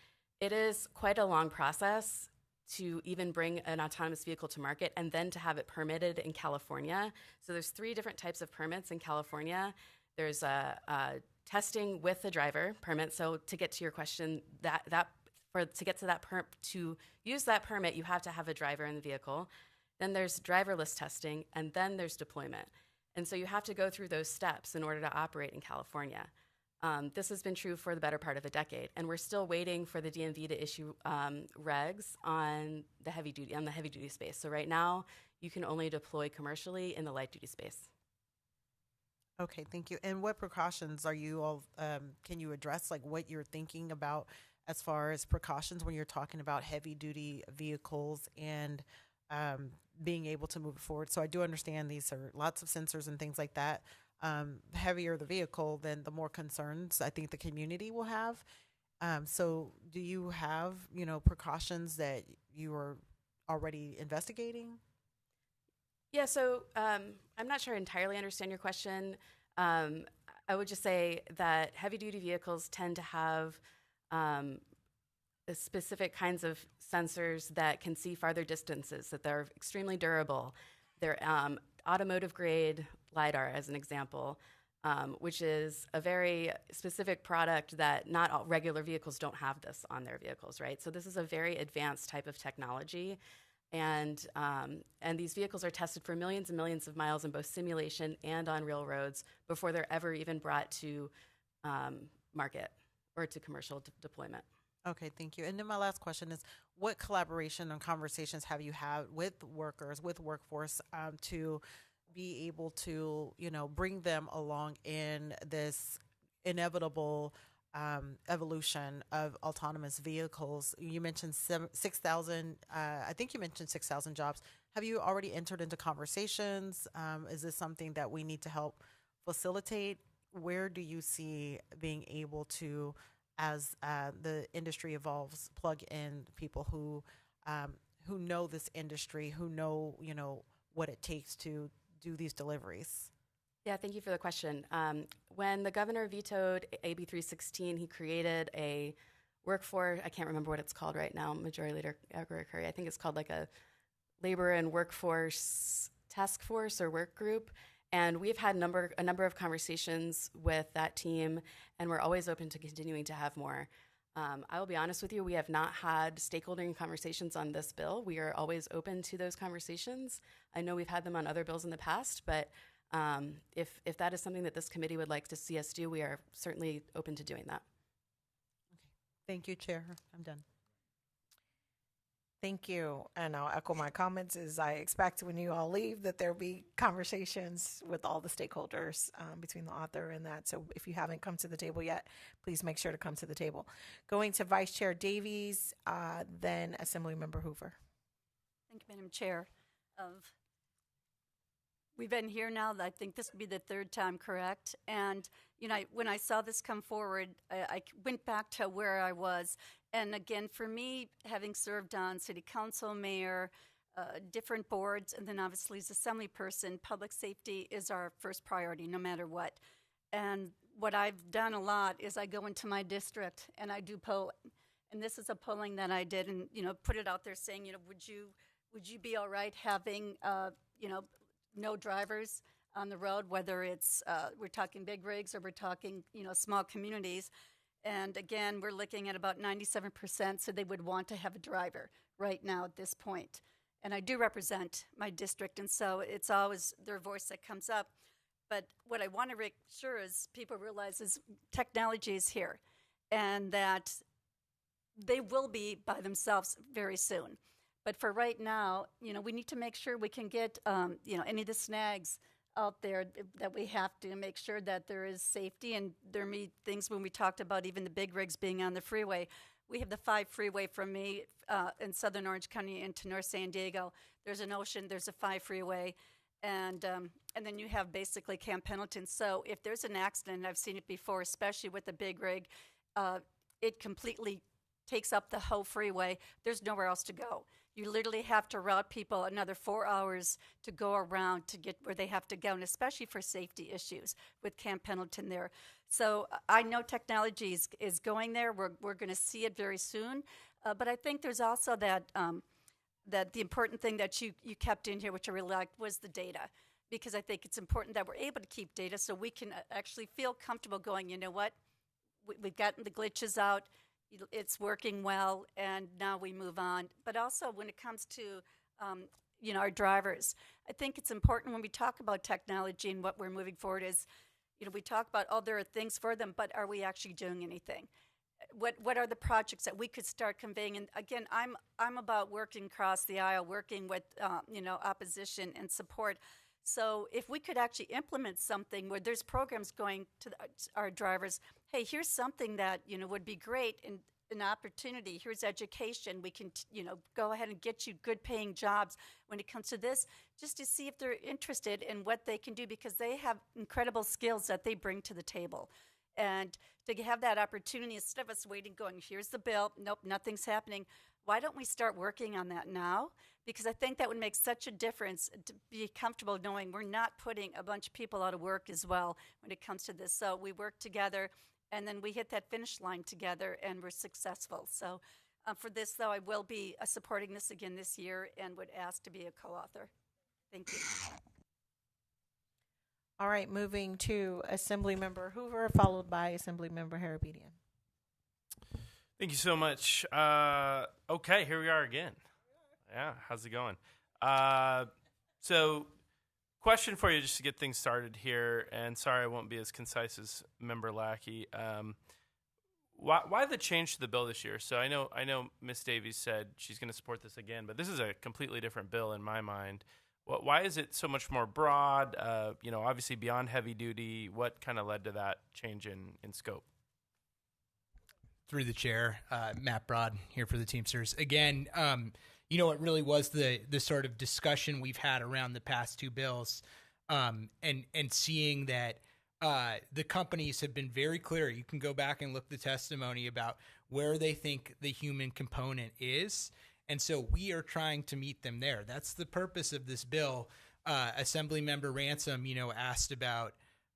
it is quite a long process to even bring an autonomous vehicle to market and then to have it permitted in California. So there's 3 different types of permits in California. There's a testing with the driver permit. So to get to your question, to use that permit, you have to have a driver in the vehicle. Then there's driverless testing, and then there's deployment. And so you have to go through those steps in order to operate in California. This has been true for the better part of a decade, and we're still waiting for the DMV to issue regs on the heavy duty space. So right now, you can only deploy commercially in the light duty space. Okay, thank you. And what precautions are you all? Can you address like what you're thinking about as far as precautions when you're talking about heavy duty vehicles and being able to move forward? So I do understand these are lots of sensors and things like that. The heavier the vehicle, then the more concerns I think the community will have. So do you have, precautions that you are already investigating? Yeah, so I'm not sure I entirely understand your question. I would just say that heavy-duty vehicles tend to have specific kinds of sensors that can see farther distances, that they're extremely durable. They're automotive-grade LiDAR, as an example, which is a very specific product that not all regular vehicles don't have this on their vehicles, right? So this is a very advanced type of technology. And these vehicles are tested for millions and millions of miles in both simulation and on real roads before they're ever even brought to market or to commercial deployment. Okay, thank you. And then my last question is, what collaboration and conversations have you had with workers, with workforce, to be able to, bring them along in this inevitable evolution of autonomous vehicles? You mentioned 6,000. I think you mentioned 6,000 jobs. Have you already entered into conversations? Is this something that we need to help facilitate? Where do you see being able to, as the industry evolves, plug in people who know this industry, who know what it takes to do these deliveries? Yeah, thank you for the question. When the governor vetoed AB 316, he created a workforce, I can't remember what it's called right now, Majority Leader Curry, I think it's called like a labor and workforce task force or work group. And we've had a number of conversations with that team, and we're always open to continuing to have more. I will be honest with you, we have not had stakeholder conversations on this bill. We are always open to those conversations. I know we've had them on other bills in the past, but if that is something that this committee would like to see us do, we are certainly open to doing that. Thank you, Chair. I'm done. Thank you. And I'll echo my comments as I expect when you all leave that there'll be conversations with all the stakeholders between the author and that. So if you haven't come to the table yet, please make sure to come to the table. Going to Vice Chair Davies, then Assemblymember Hoover. Thank you, Madam Chair. We've been here now, I think this would be the third time, correct? And, you know, when I saw this come forward, I went back to where I was. And again, for me, having served on city council, mayor, different boards, and then obviously as assembly person, public safety is our first priority no matter what. And what I've done a lot is I go into my district and I do polling. And this is a polling that I did and, you know, put it out there saying, you know, would you be all right having, you know, no drivers on the road, whether it's we're talking big rigs or we're talking, you know, small communities. And again, we're looking at about 97%, so they would want to have a driver right now at this point. And I do represent my district, and so it's always their voice that comes up. But what I want to make sure is people realize is technology is here, and that they will be by themselves very soon. But for right now, you know, we need to make sure we can get, you know, any of the snags out there that we have to make sure that there is safety. And there may be things when we talked about even the big rigs being on the freeway. We have the 5 freeway from me in southern Orange County into North San Diego. There's an ocean, there's a 5 freeway, and then you have basically Camp Pendleton. So if there's an accident, and I've seen it before, especially with the big rig, it completely takes up the whole freeway. There's nowhere else to go. You literally have to route people another 4 hours to go around to get where they have to go, and especially for safety issues with Camp Pendleton there. So I know technology is going there. We're going to see it very soon. But I think there's also that the important thing that you kept in here, which I really liked, was the data. Because I think it's important that we're able to keep data so we can actually feel comfortable going, you know what, we've gotten the glitches out. It's working well, and now we move on. But also when it comes to, you know, our drivers, I think it's important when we talk about technology and what we're moving forward is, you know, we talk about, oh, there are things for them, but are we actually doing anything? What are the projects that we could start conveying? And again, I'm about working across the aisle, working with, you know, opposition and support. So if we could actually implement something where there's programs going to our drivers, hey, here's something that, you know, would be great and an opportunity. Here's education. We can, you know, go ahead and get you good paying jobs when it comes to this, just to see if they're interested in what they can do, because they have incredible skills that they bring to the table. And to have that opportunity, instead of us waiting, going, here's the bill, nope, nothing's happening. Why don't we start working on that now? Because I think that would make such a difference to be comfortable knowing we're not putting a bunch of people out of work as well when it comes to this. So we work together, and then we hit that finish line together, and we're successful. So for this, though, I will be supporting this again this year and would ask to be a co-author. Thank you. All right, moving to Assemblymember Hoover, followed by Assemblymember Harabedian. Thank you so much. Okay, here we are again. Yeah, how's it going? So, question for you just to get things started here, and sorry I won't be as concise as Member Lackey. Why the change to the bill this year? So I know Ms. Davies said she's going to support this again, but this is a completely different bill in my mind. Why is it so much more broad? You know, obviously beyond heavy duty. What kind of led to that change in scope? Through the chair, Matt Broad here for the Teamsters. Again, you know, it really was the sort of discussion we've had around the past 2 bills, and seeing that the companies have been very clear. You can go back and look the testimony about where they think the human component is. And so we are trying to meet them there. That's the purpose of this bill. Assemblymember Ransom, you know, asked about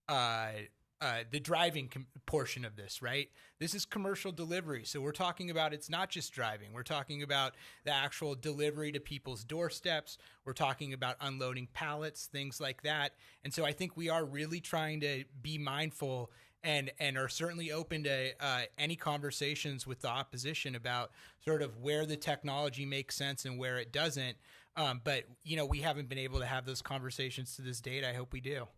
the driving portion of this, right? This is commercial delivery. So we're talking about, it's not just driving. We're talking about the actual delivery to people's doorsteps. We're talking about unloading pallets, things like that. And so I think we are really trying to be mindful and are certainly open to any conversations with the opposition about sort of where the technology makes sense and where it doesn't. But we haven't been able to have those conversations to this date. I hope we do.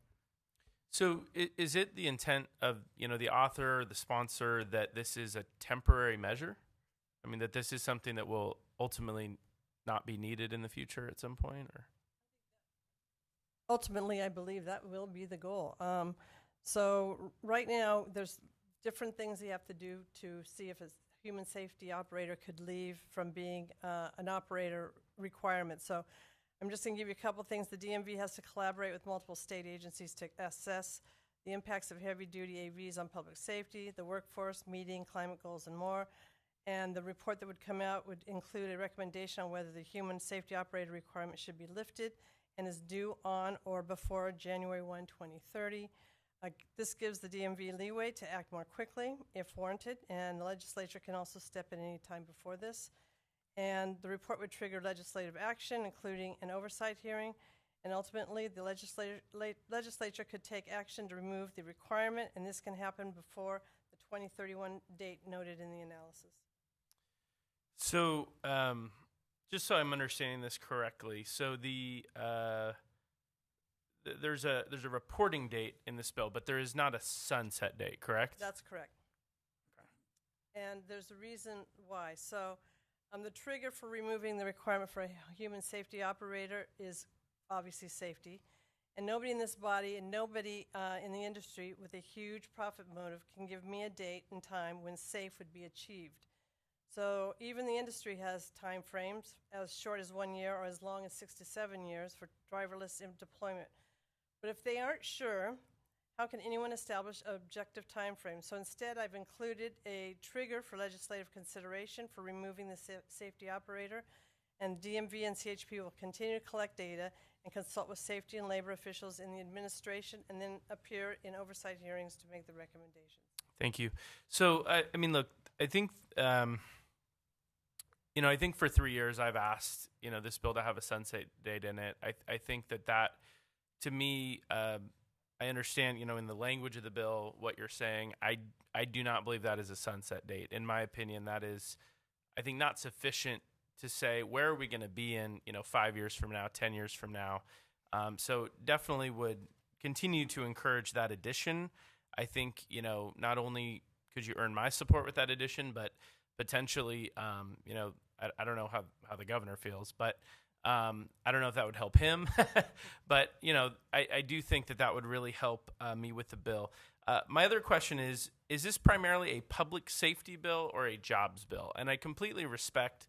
So is it the intent of, the author or the sponsor that this is a temporary measure? I mean, that this is something that will ultimately not be needed in the future at some point? Or Ultimately, I believe that will be the goal. So right now, there's different things you have to do to see if a human safety operator could leave from being an operator requirement. So I'm just going to give you a couple things. The DMV has to collaborate with multiple state agencies to assess the impacts of heavy-duty AVs on public safety, the workforce, meeting climate goals, and more. And the report that would come out would include a recommendation on whether the human safety operator requirement should be lifted and is due on or before January 1, 2030. This gives the DMV leeway to act more quickly if warranted, and the legislature can also step in any time before this. And the report would trigger legislative action, including an oversight hearing, and ultimately the legislature could take action to remove the requirement, and this can happen before the 2031 date noted in the analysis. so, just so I'm understanding this correctly, so there's a reporting date in this bill, but there is not a sunset date, correct? That's correct. Okay. And there's a reason why. So the trigger for removing the requirement for a human safety operator is obviously safety. And nobody in this body and nobody in the industry with a huge profit motive can give me a date and time when safe would be achieved. So even the industry has time frames as short as 1 year or as long as 6 to 7 years for driverless deployment. But if they aren't sure, how can anyone establish an objective time frame? So instead, I've included a trigger for legislative consideration for removing the safety operator, and DMV and CHP will continue to collect data and consult with safety and labor officials in the administration and then appear in oversight hearings to make the recommendations. Thank you. So, I mean, look, I think, I think for 3 years I've asked, this bill to have a sunset date in it. I think that to me, I understand, in the language of the bill, what you're saying. I do not believe that is a sunset date. In my opinion, that is, I think, not sufficient to say where are we going to be in, 5 years from now, 10 years from now. So definitely would continue to encourage that addition. I think, not only could you earn my support with that addition, but potentially, I don't know how the governor feels, but I don't know if that would help him, but I do think that would really help me with the bill. My other question is this primarily a public safety bill or a jobs bill? And I completely respect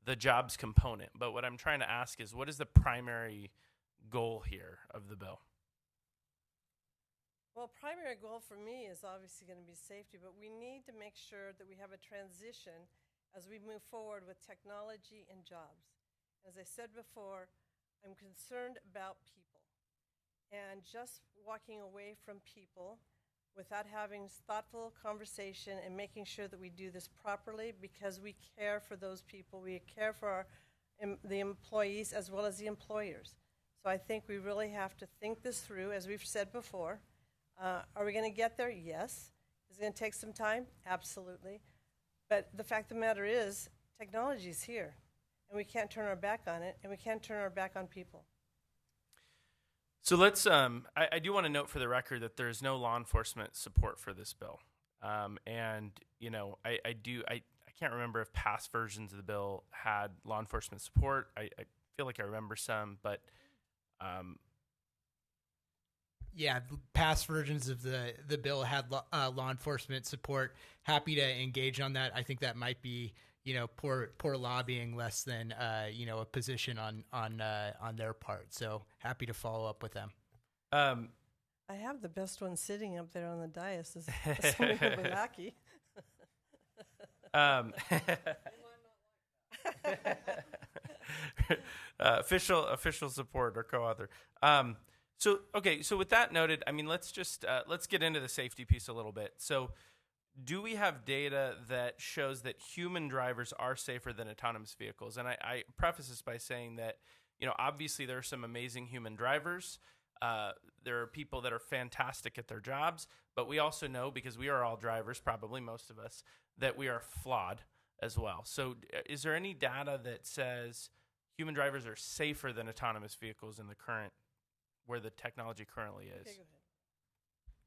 the jobs component, but what I'm trying to ask is, what is the primary goal here of the bill? Well, primary goal for me is obviously going to be safety, but we need to make sure that we have a transition as we move forward with technology and jobs. As I said before, I'm concerned about people. And just walking away from people without having thoughtful conversation and making sure that we do this properly because we care for those people, we care for the employees as well as the employers. So I think we really have to think this through, as we've said before. Are we going to get there? Yes. Is it going to take some time? Absolutely. But the fact of the matter is, technology is here. And we can't turn our back on it, and we can't turn our back on people. So let's, I do want to note for the record that there is no law enforcement support for this bill. And, I can't remember if past versions of the bill had law enforcement support. I feel like I remember some, but... Yeah, past versions of the bill had law enforcement support. Happy to engage on that. I think that might be, poor lobbying less than a position on their part. So happy to follow up with them. I have the best one sitting up there on the dais. Is Balaki. Official support or co-author. So with that noted, I mean, let's get into the safety piece a little bit. So do we have data that shows that human drivers are safer than autonomous vehicles? And I preface this by saying that, obviously there are some amazing human drivers, There are people that are fantastic at their jobs, but we also know, because we are all drivers, probably most of us, that we are flawed as well. So is there any data that says human drivers are safer than autonomous vehicles in the current, where the technology currently is? Okay, go ahead.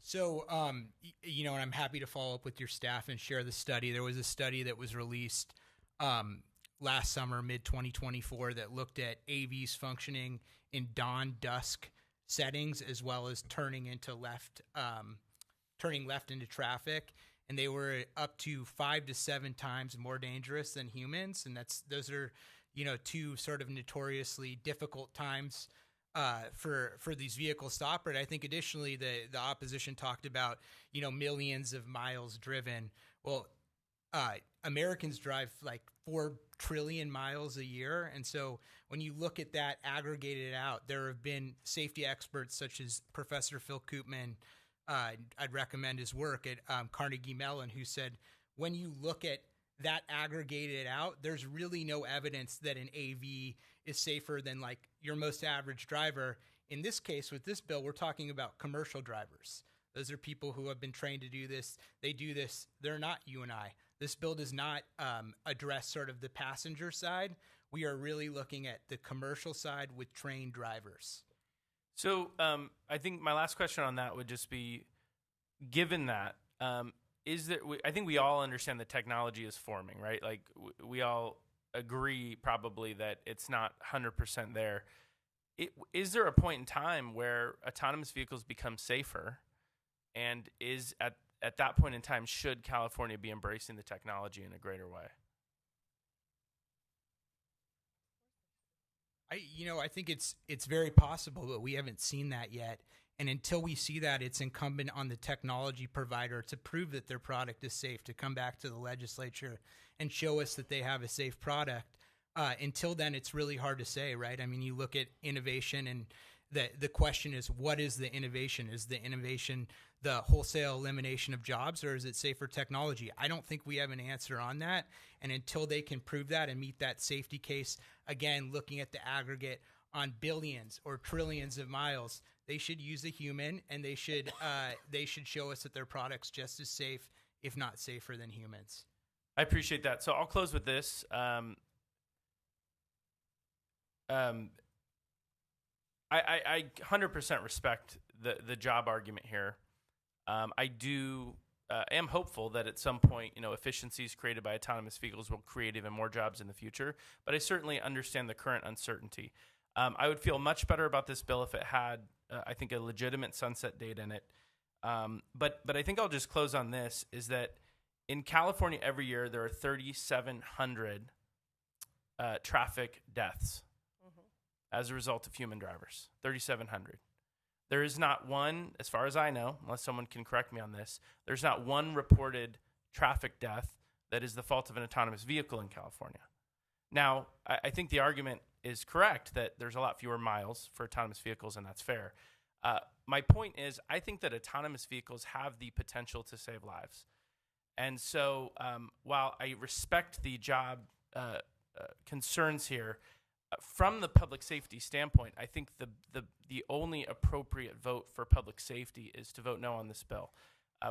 So, and I'm happy to follow up with your staff and share the study. There was a study that was released last summer, mid-2024, that looked at AVs functioning in dawn-dusk settings, as well as turning left into traffic, and they were up to 5 to 7 times more dangerous than humans. And those are, two sort of notoriously difficult times for these vehicles to operate. I think additionally, the opposition talked about, millions of miles driven. Well, Americans drive like 4 trillion miles a year. And so when you look at that aggregated out, there have been safety experts such as Professor Phil Koopman. I'd recommend his work at Carnegie Mellon, who said, when you look at that aggregated out, there's really no evidence that an AV is safer than like your most average driver. In this case, with this bill, we're talking about commercial drivers. Those are people who have been trained to do this. They do this. They're not you and I. This bill does not address sort of the passenger side. We are really looking at the commercial side with trained drivers. So I think my last question on that would just be, given that, I think we all understand the technology is forming, right? Like we all agree probably that it's not 100% there. Is there a point in time where autonomous vehicles become safer? And is at that point in time, should California be embracing the technology in a greater way? I think it's very possible, but we haven't seen that yet. And until we see that, it's incumbent on the technology provider to prove that their product is safe, to come back to the legislature and show us that they have a safe product. Until then, it's really hard to say, right? I mean, you look at innovation, and the question is, what is the innovation? Is the innovation the wholesale elimination of jobs, or is it safer technology? I don't think we have an answer on that. And until they can prove that and meet that safety case, again, looking at the aggregate on billions or trillions of miles, they should use a human, and they should show us that their product's just as safe, if not safer, than humans. I appreciate that. So I'll close with this. I 100% respect the job argument here. I am hopeful that at some point, efficiencies created by autonomous vehicles will create even more jobs in the future. But I certainly understand the current uncertainty. I would feel much better about this bill if it had, I think, a legitimate sunset date in it. But I think I'll just close on this, is that in California every year there are 3,700 traffic deaths as a result of human drivers. 3,700. There is not one, as far as I know, unless someone can correct me on this, there's not one reported traffic death that is the fault of an autonomous vehicle in California. Now, I think the argument is correct that there's a lot fewer miles for autonomous vehicles, and that's fair. My point is, I think that autonomous vehicles have the potential to save lives. And so while I respect the job concerns here, from the public safety standpoint, I think the only appropriate vote for public safety is to vote no on this bill.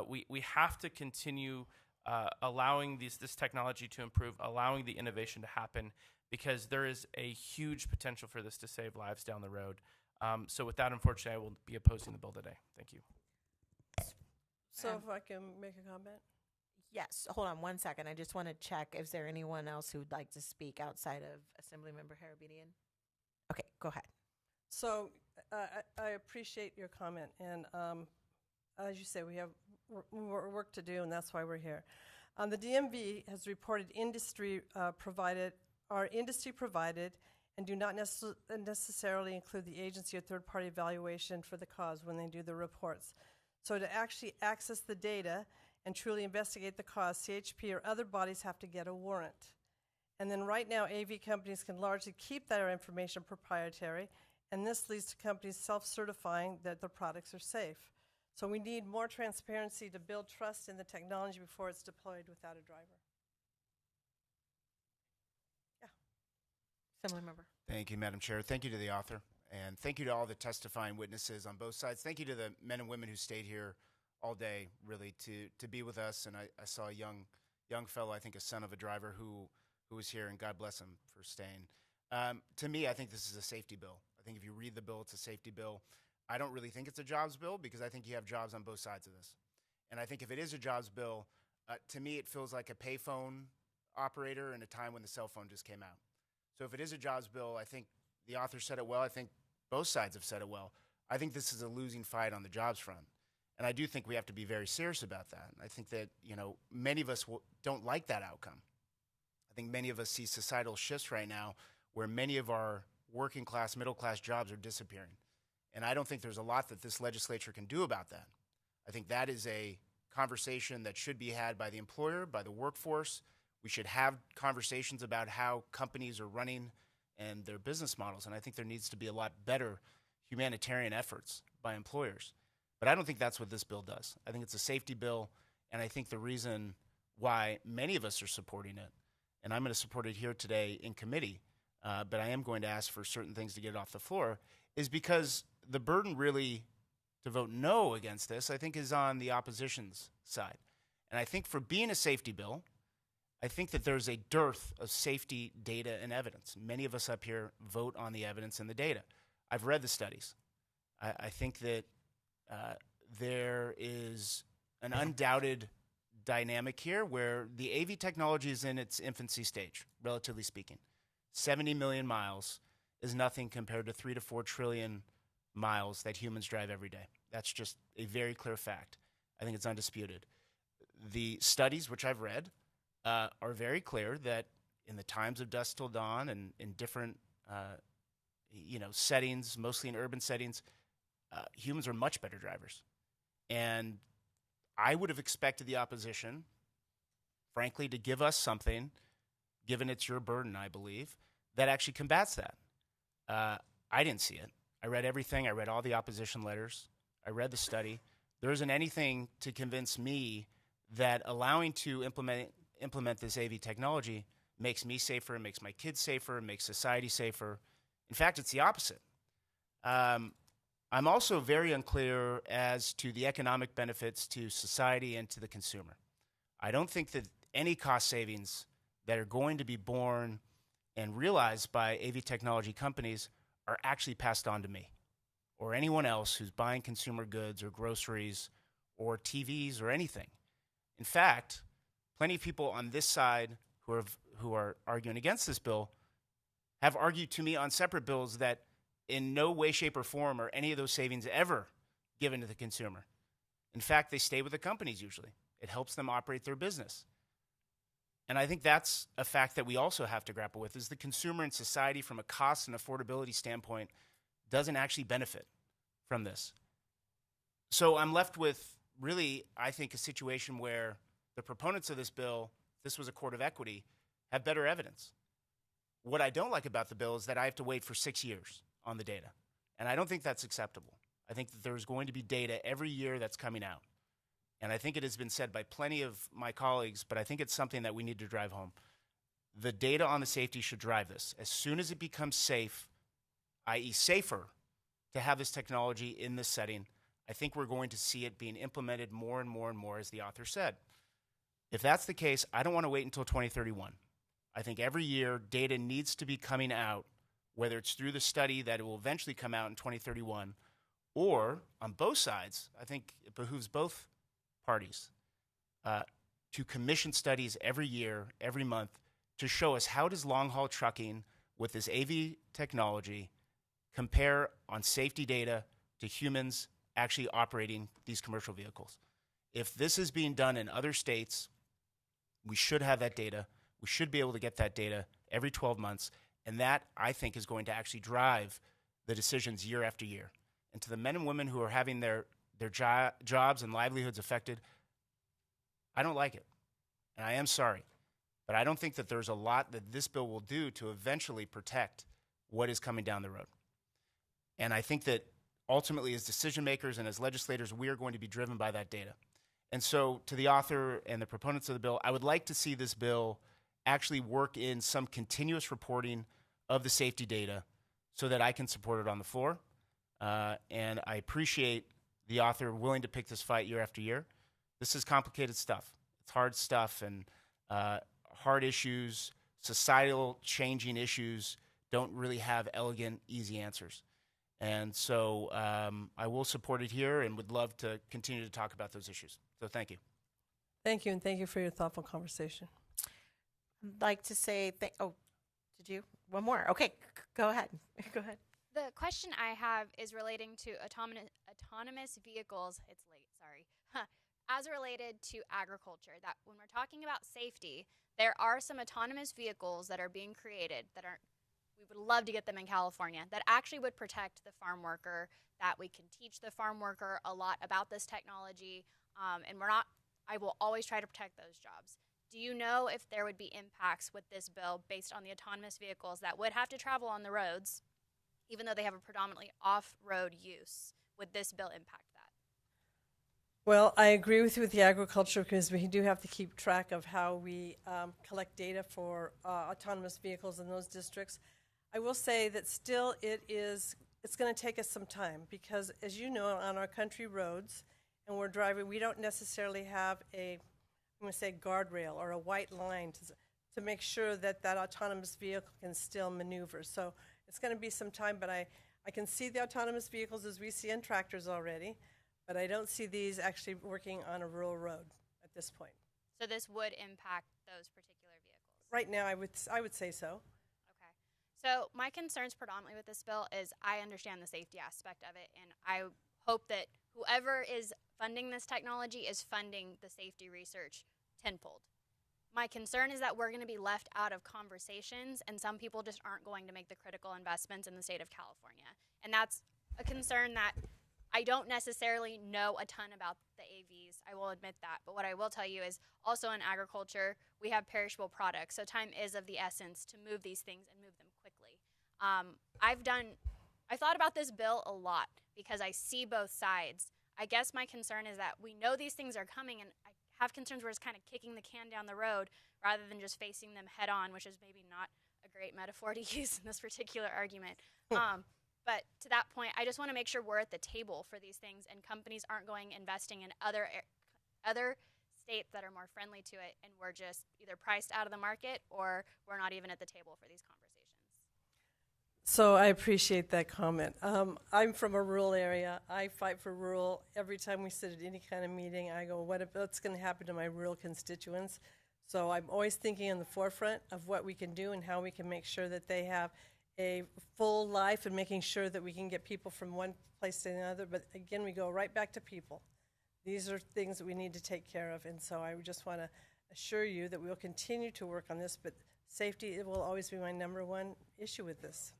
We have to continue allowing this technology to improve, allowing the innovation to happen, because there is a huge potential for this to save lives down the road. So with that, unfortunately, I will be opposing the bill today. Thank you. So if I can make a comment? Yes. Hold on one second. I just want to check. Is there anyone else who'd like to speak outside of Assemblymember Harabedian? Okay, go ahead. So I appreciate your comment. And as you say, we have work to do, and that's why we're here. The DMV has reported industry provided and do not necessarily include the agency or third-party evaluation for the cause when they do the reports. So to actually access the data and truly investigate the cause, CHP or other bodies have to get a warrant. And then right now, AV companies can largely keep their information proprietary, and this leads to companies self-certifying that their products are safe. So we need more transparency to build trust in the technology before it's deployed without a driver. Yeah. Assemblymember. Thank you, Madam Chair. Thank you to the author And thank you to all the testifying witnesses on both sides. Thank you to the men and women who stayed here all day, really, to be with us. And I saw a young fellow, I think a son of a driver, who was here, and God bless him for staying. To me, I think this is a safety bill. I think if you read the bill, it's a safety bill. I don't really think it's a jobs bill because I think you have jobs on both sides of this. And I think if it is a jobs bill, to me, it feels like a payphone operator in a time when the cell phone just came out. So if it is a jobs bill, I think the author said it well. I think both sides have said it well. I think this is a losing fight on the jobs front. And I do think we have to be very serious about that. I think that, many of us don't like that outcome. I think many of us see societal shifts right now where many of our working class, middle class jobs are disappearing. And I don't think there's a lot that this legislature can do about that. I think that is a conversation that should be had by the employer, by the workforce. We should have conversations about how companies are running and their business models. And I think there needs to be a lot better humanitarian efforts by employers. But I don't think that's what this bill does. I think it's a safety bill, and I think the reason why many of us are supporting it, and I'm going to support it here today in committee, but I am going to ask for certain things to get it off the floor, is because the burden really to vote no against this, I think, is on the opposition's side. And I think for being a safety bill, I think that there's a dearth of safety data and evidence. Many of us up here vote on the evidence and the data. I've read the studies. I think that there is an undoubted dynamic here where the AV technology is in its infancy stage, relatively speaking. 70 million miles is nothing compared to 3 to 4 trillion miles that humans drive every day. That's just a very clear fact. I think it's undisputed. The studies, which I've read, are very clear that in the times of dusk till dawn and in different settings, mostly in urban settings, humans are much better drivers. And I would have expected the opposition, frankly, to give us something, given it's your burden, I believe, that actually combats that. I didn't see it. I read everything. I read all the opposition letters. I read the study. There isn't anything to convince me that allowing to implement this AV technology makes me safer, makes my kids safer, makes society safer. In fact, it's the opposite. I'm also very unclear as to the economic benefits to society and to the consumer. I don't think that any cost savings that are going to be born and realized by AV technology companies are actually passed on to me or anyone else who's buying consumer goods or groceries or TVs or anything. In fact, plenty of people on this side who are arguing against this bill have argued to me on separate bills that in no way, shape, or form are any of those savings ever given to the consumer. In fact, they stay with the companies usually. It helps them operate their business. And I think that's a fact that we also have to grapple with, is the consumer and society from a cost and affordability standpoint doesn't actually benefit from this. So I'm left with really, I think, a situation where the proponents of this bill, this was a court of equity, have better evidence. What I don't like about the bill is that I have to wait for 6 years on the data. And I don't think that's acceptable. I think that there's going to be data every year that's coming out. And I think it has been said by plenty of my colleagues, but I think it's something that we need to drive home. The data on the safety should drive this. As soon as it becomes safe, i.e. safer, to have this technology in this setting, I think we're going to see it being implemented more and more and more, as the author said. If that's the case, I don't want to wait until 2031. I think every year data needs to be coming out, whether it's through the study that it will eventually come out in 2031, or on both sides, I think it behooves both parties to commission studies every year, every month, to show us how does long-haul trucking with this AV technology compare on safety data to humans actually operating these commercial vehicles. If this is being done in other states, we should have that data. We should be able to get that data every 12 months, and that, I think, is going to actually drive the decisions year after year. And to the men and women who are having their jobs and livelihoods affected, I don't like it, and I am sorry. But I don't think that there's a lot that this bill will do to eventually protect what is coming down the road. And I think that ultimately, as decision makers and as legislators, we are going to be driven by that data. And so to the author and the proponents of the bill, I would like to see this bill actually work in some continuous reporting of the safety data so that I can support it on the floor. And I appreciate the author willing to pick this fight year after year. This is complicated stuff. It's hard stuff, and hard issues, societal changing issues don't really have elegant, easy answers. And so I will support it here and would love to continue to talk about those issues. So thank you. Thank you, and thank you for your thoughtful conversation. I'd like to say, oh, did you? One more. Okay, go ahead. Go ahead. The question I have is relating to autonomous vehicles. It's late, sorry. As related to agriculture, that when we're talking about safety, there are some autonomous vehicles that are being created that are, we would love to get them in California, that actually would protect the farm worker, that we can teach the farm worker a lot about this technology, and I will always try to protect those jobs. Do you know if there would be impacts with this bill based on the autonomous vehicles that would have to travel on the roads, even though they have a predominantly off-road use? Would this bill impact that? Well, I agree with you with the agriculture, because we do have to keep track of how we collect data for autonomous vehicles in those districts. I will say that still it's going to take us some time, because as you know, on our country roads, and we're driving, we don't necessarily have I'm going to say guardrail or a white line to make sure that that autonomous vehicle can still maneuver. So it's going to be some time, but I can see the autonomous vehicles as we see in tractors already, but I don't see these actually working on a rural road at this point. So this would impact those particular vehicles? Right now, I would say so. Okay. So my concerns predominantly with this bill is I understand the safety aspect of it, and I hope that whoever is funding this technology is funding the safety research tenfold. My concern is that we're going to be left out of conversations, and some people just aren't going to make the critical investments in the state of California. And that's a concern that I don't necessarily know a ton about the AVs. I will admit that. But what I will tell you is also in agriculture, we have perishable products. So time is of the essence to move these things and move them quickly. I thought about this bill a lot because I see both sides. I guess my concern is that we know these things are coming, and I have concerns we're just kind of kicking the can down the road rather than just facing them head on, which is maybe not a great metaphor to use in this particular argument. But to that point, I just want to make sure we're at the table for these things, and companies aren't investing in other states that are more friendly to it, and we're just either priced out of the market or we're not even at the table for these conversations. So I appreciate that comment. I'm from a rural area. I fight for rural. Every time we sit at any kind of meeting, I go, what's going to happen to my rural constituents? So I'm always thinking in the forefront of what we can do and how we can make sure that they have a full life, and making sure that we can get people from one place to another. But again, we go right back to people. These are things that we need to take care of. And so I just want to assure you that we'll continue to work on this, but safety, it will always be my number one issue with this.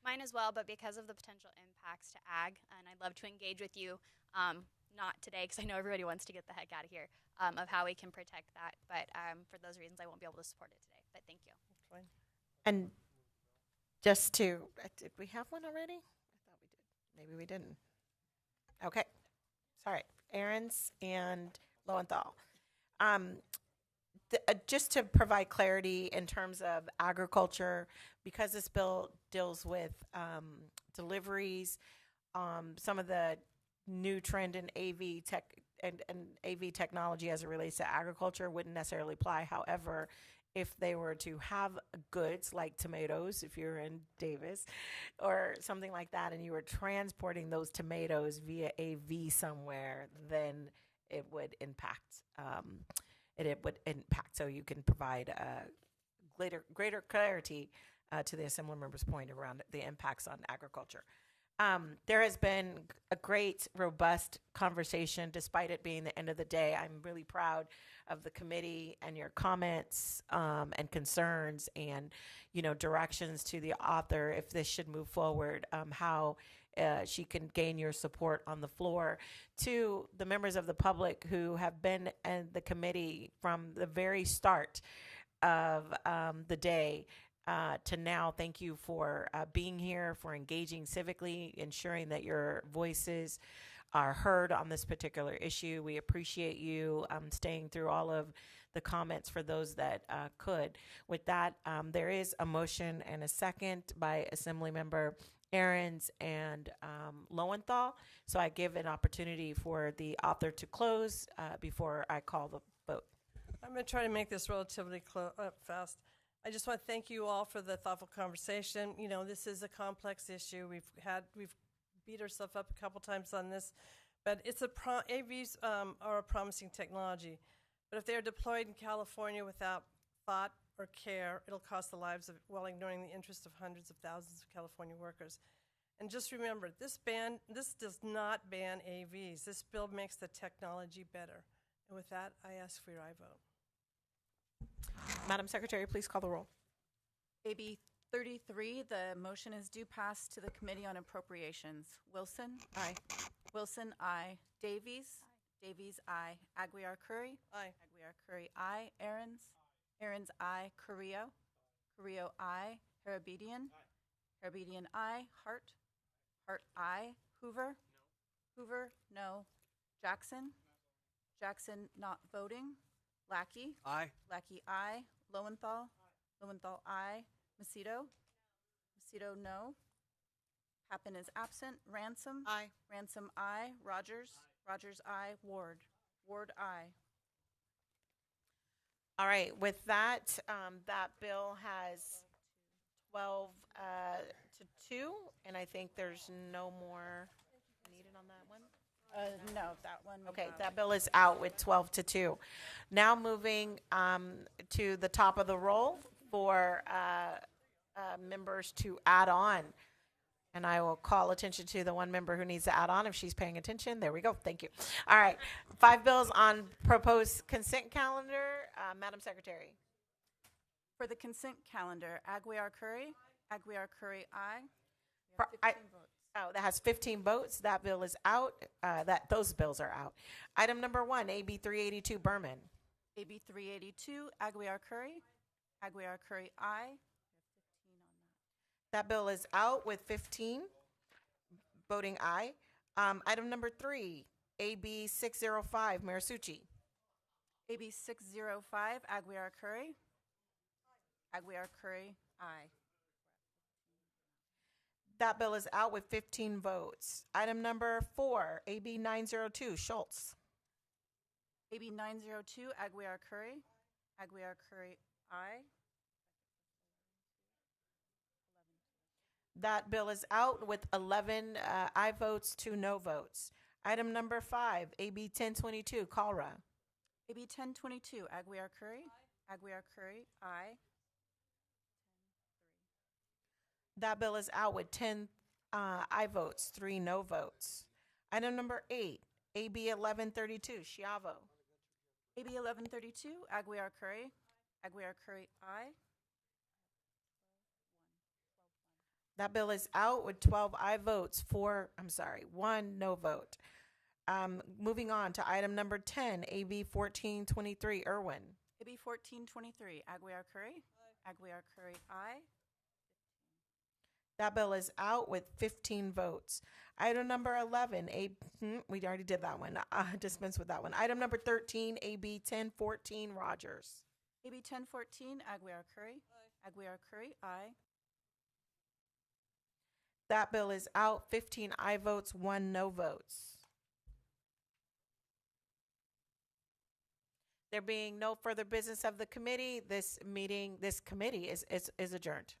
Mine as well, but because of the potential impacts to ag, and I'd love to engage with you, not today because I know everybody wants to get the heck out of here, of how we can protect that. But for those reasons, I won't be able to support it today. But thank you. That's fine. And just to, did we have one already? I thought we did. Maybe we didn't. Okay. Sorry. Aaron's and Lowenthal. Just to provide clarity in terms of agriculture, because this bill deals with deliveries, some of the new trend in AV tech and AV technology as it relates to agriculture wouldn't necessarily apply. However, if they were to have goods like tomatoes, if you're in Davis or something like that, and you were transporting those tomatoes via AV somewhere, then it would impact. It would impact. So you can provide greater clarity to the Assembly member's point around the impacts on agriculture. There has been a great, robust conversation, despite it being the end of the day. I'm really proud of the committee and your comments and concerns and, directions to the author if this should move forward, how she can gain your support on the floor. To the members of the public who have been in the committee from the very start of the day, to now, thank you for being here, for engaging civically, ensuring that your voices are heard on this particular issue. We appreciate you staying through all of the comments for those that could. With that, there is a motion and a second by Assembly Member Aaron's, and Lowenthal. So I give an opportunity for the author to close before I call the vote. I'm going to try to make this relatively fast. I just want to thank you all for the thoughtful conversation. You know, this is a complex issue. We've beat ourselves up a couple times on this, but it's AVs are a promising technology. But if they are deployed in California without thought or care, it'll cost the lives of, while ignoring the interest of hundreds of thousands of California workers. And just remember, this does not ban AVs. This bill makes the technology better. And with that, I ask for your aye vote. Madam Secretary, please call the roll. AB 33, the motion is due pass to the Committee on Appropriations. Wilson? Aye. Wilson, aye. Davies? Davies, aye. Aguiar Curry? Aye. Aguiar Curry, aye. Aaron's? Aaron's, aye. Carrillo? Carrillo, aye. Harabedian? Harabedian, aye. Hart? Hart, aye. Hoover? Hoover, no. Jackson? Jackson, not voting. Lackey? Aye. Lackey, aye. Lowenthal? Lowenthal, aye. Macedo? Macedo, no. Pappen is absent. Ransom? Aye. Ransom, aye. Rogers? Rogers, aye. Ward? Ward, aye. All right. With that, that bill has 12 to 2, and I think there's no more needed on that one. No, that one. Okay, that bill is out with 12 to 2. Now moving to the top of the roll for members to add on. And I will call attention to the one member who needs to add on if she's paying attention. There we go. Thank you. All right. 5 bills on proposed consent calendar. Madam Secretary. For the consent calendar, Aguiar Curry? Aguiar Curry, aye. That has 15 votes. That bill is out. Those bills are out. Item number 1, AB 382, Berman. AB 382, Aguiar Curry? Aguiar Curry, aye. That bill is out with 15 voting aye. Item number 3, AB 605, Marisucci. AB 605, Aguiar Curry? Aguiar Curry, aye. That bill is out with 15 votes. Item number 4, AB 902, Schultz. AB 902, Aguiar Curry? Aguiar Curry, aye. That bill is out with 11 aye votes, 2 no votes. Item number 5, AB 1022, Calra. AB 1022, Aguiar Curry? Aguiar Curry, aye. That bill is out with 10 aye votes, 3 no votes. Item number 8, AB 1132, Schiavo. AB 1132, Aguiar Curry? Aguiar Curry, aye. That bill is out with 12 aye votes, 1 no vote. Moving on to item number 10, AB 1423, Irwin. AB 1423, Aguiar Curry? Aguiar Curry, aye. That bill is out with 15 votes. Item number 11, we already did that one. Dispense with that one. Item number 13, AB 1014, Rogers. AB 1014, Aguiar Curry? Aguiar Curry, aye. That bill is out, 15 aye votes, 1 no votes. There being no further business of the committee, this committee is adjourned.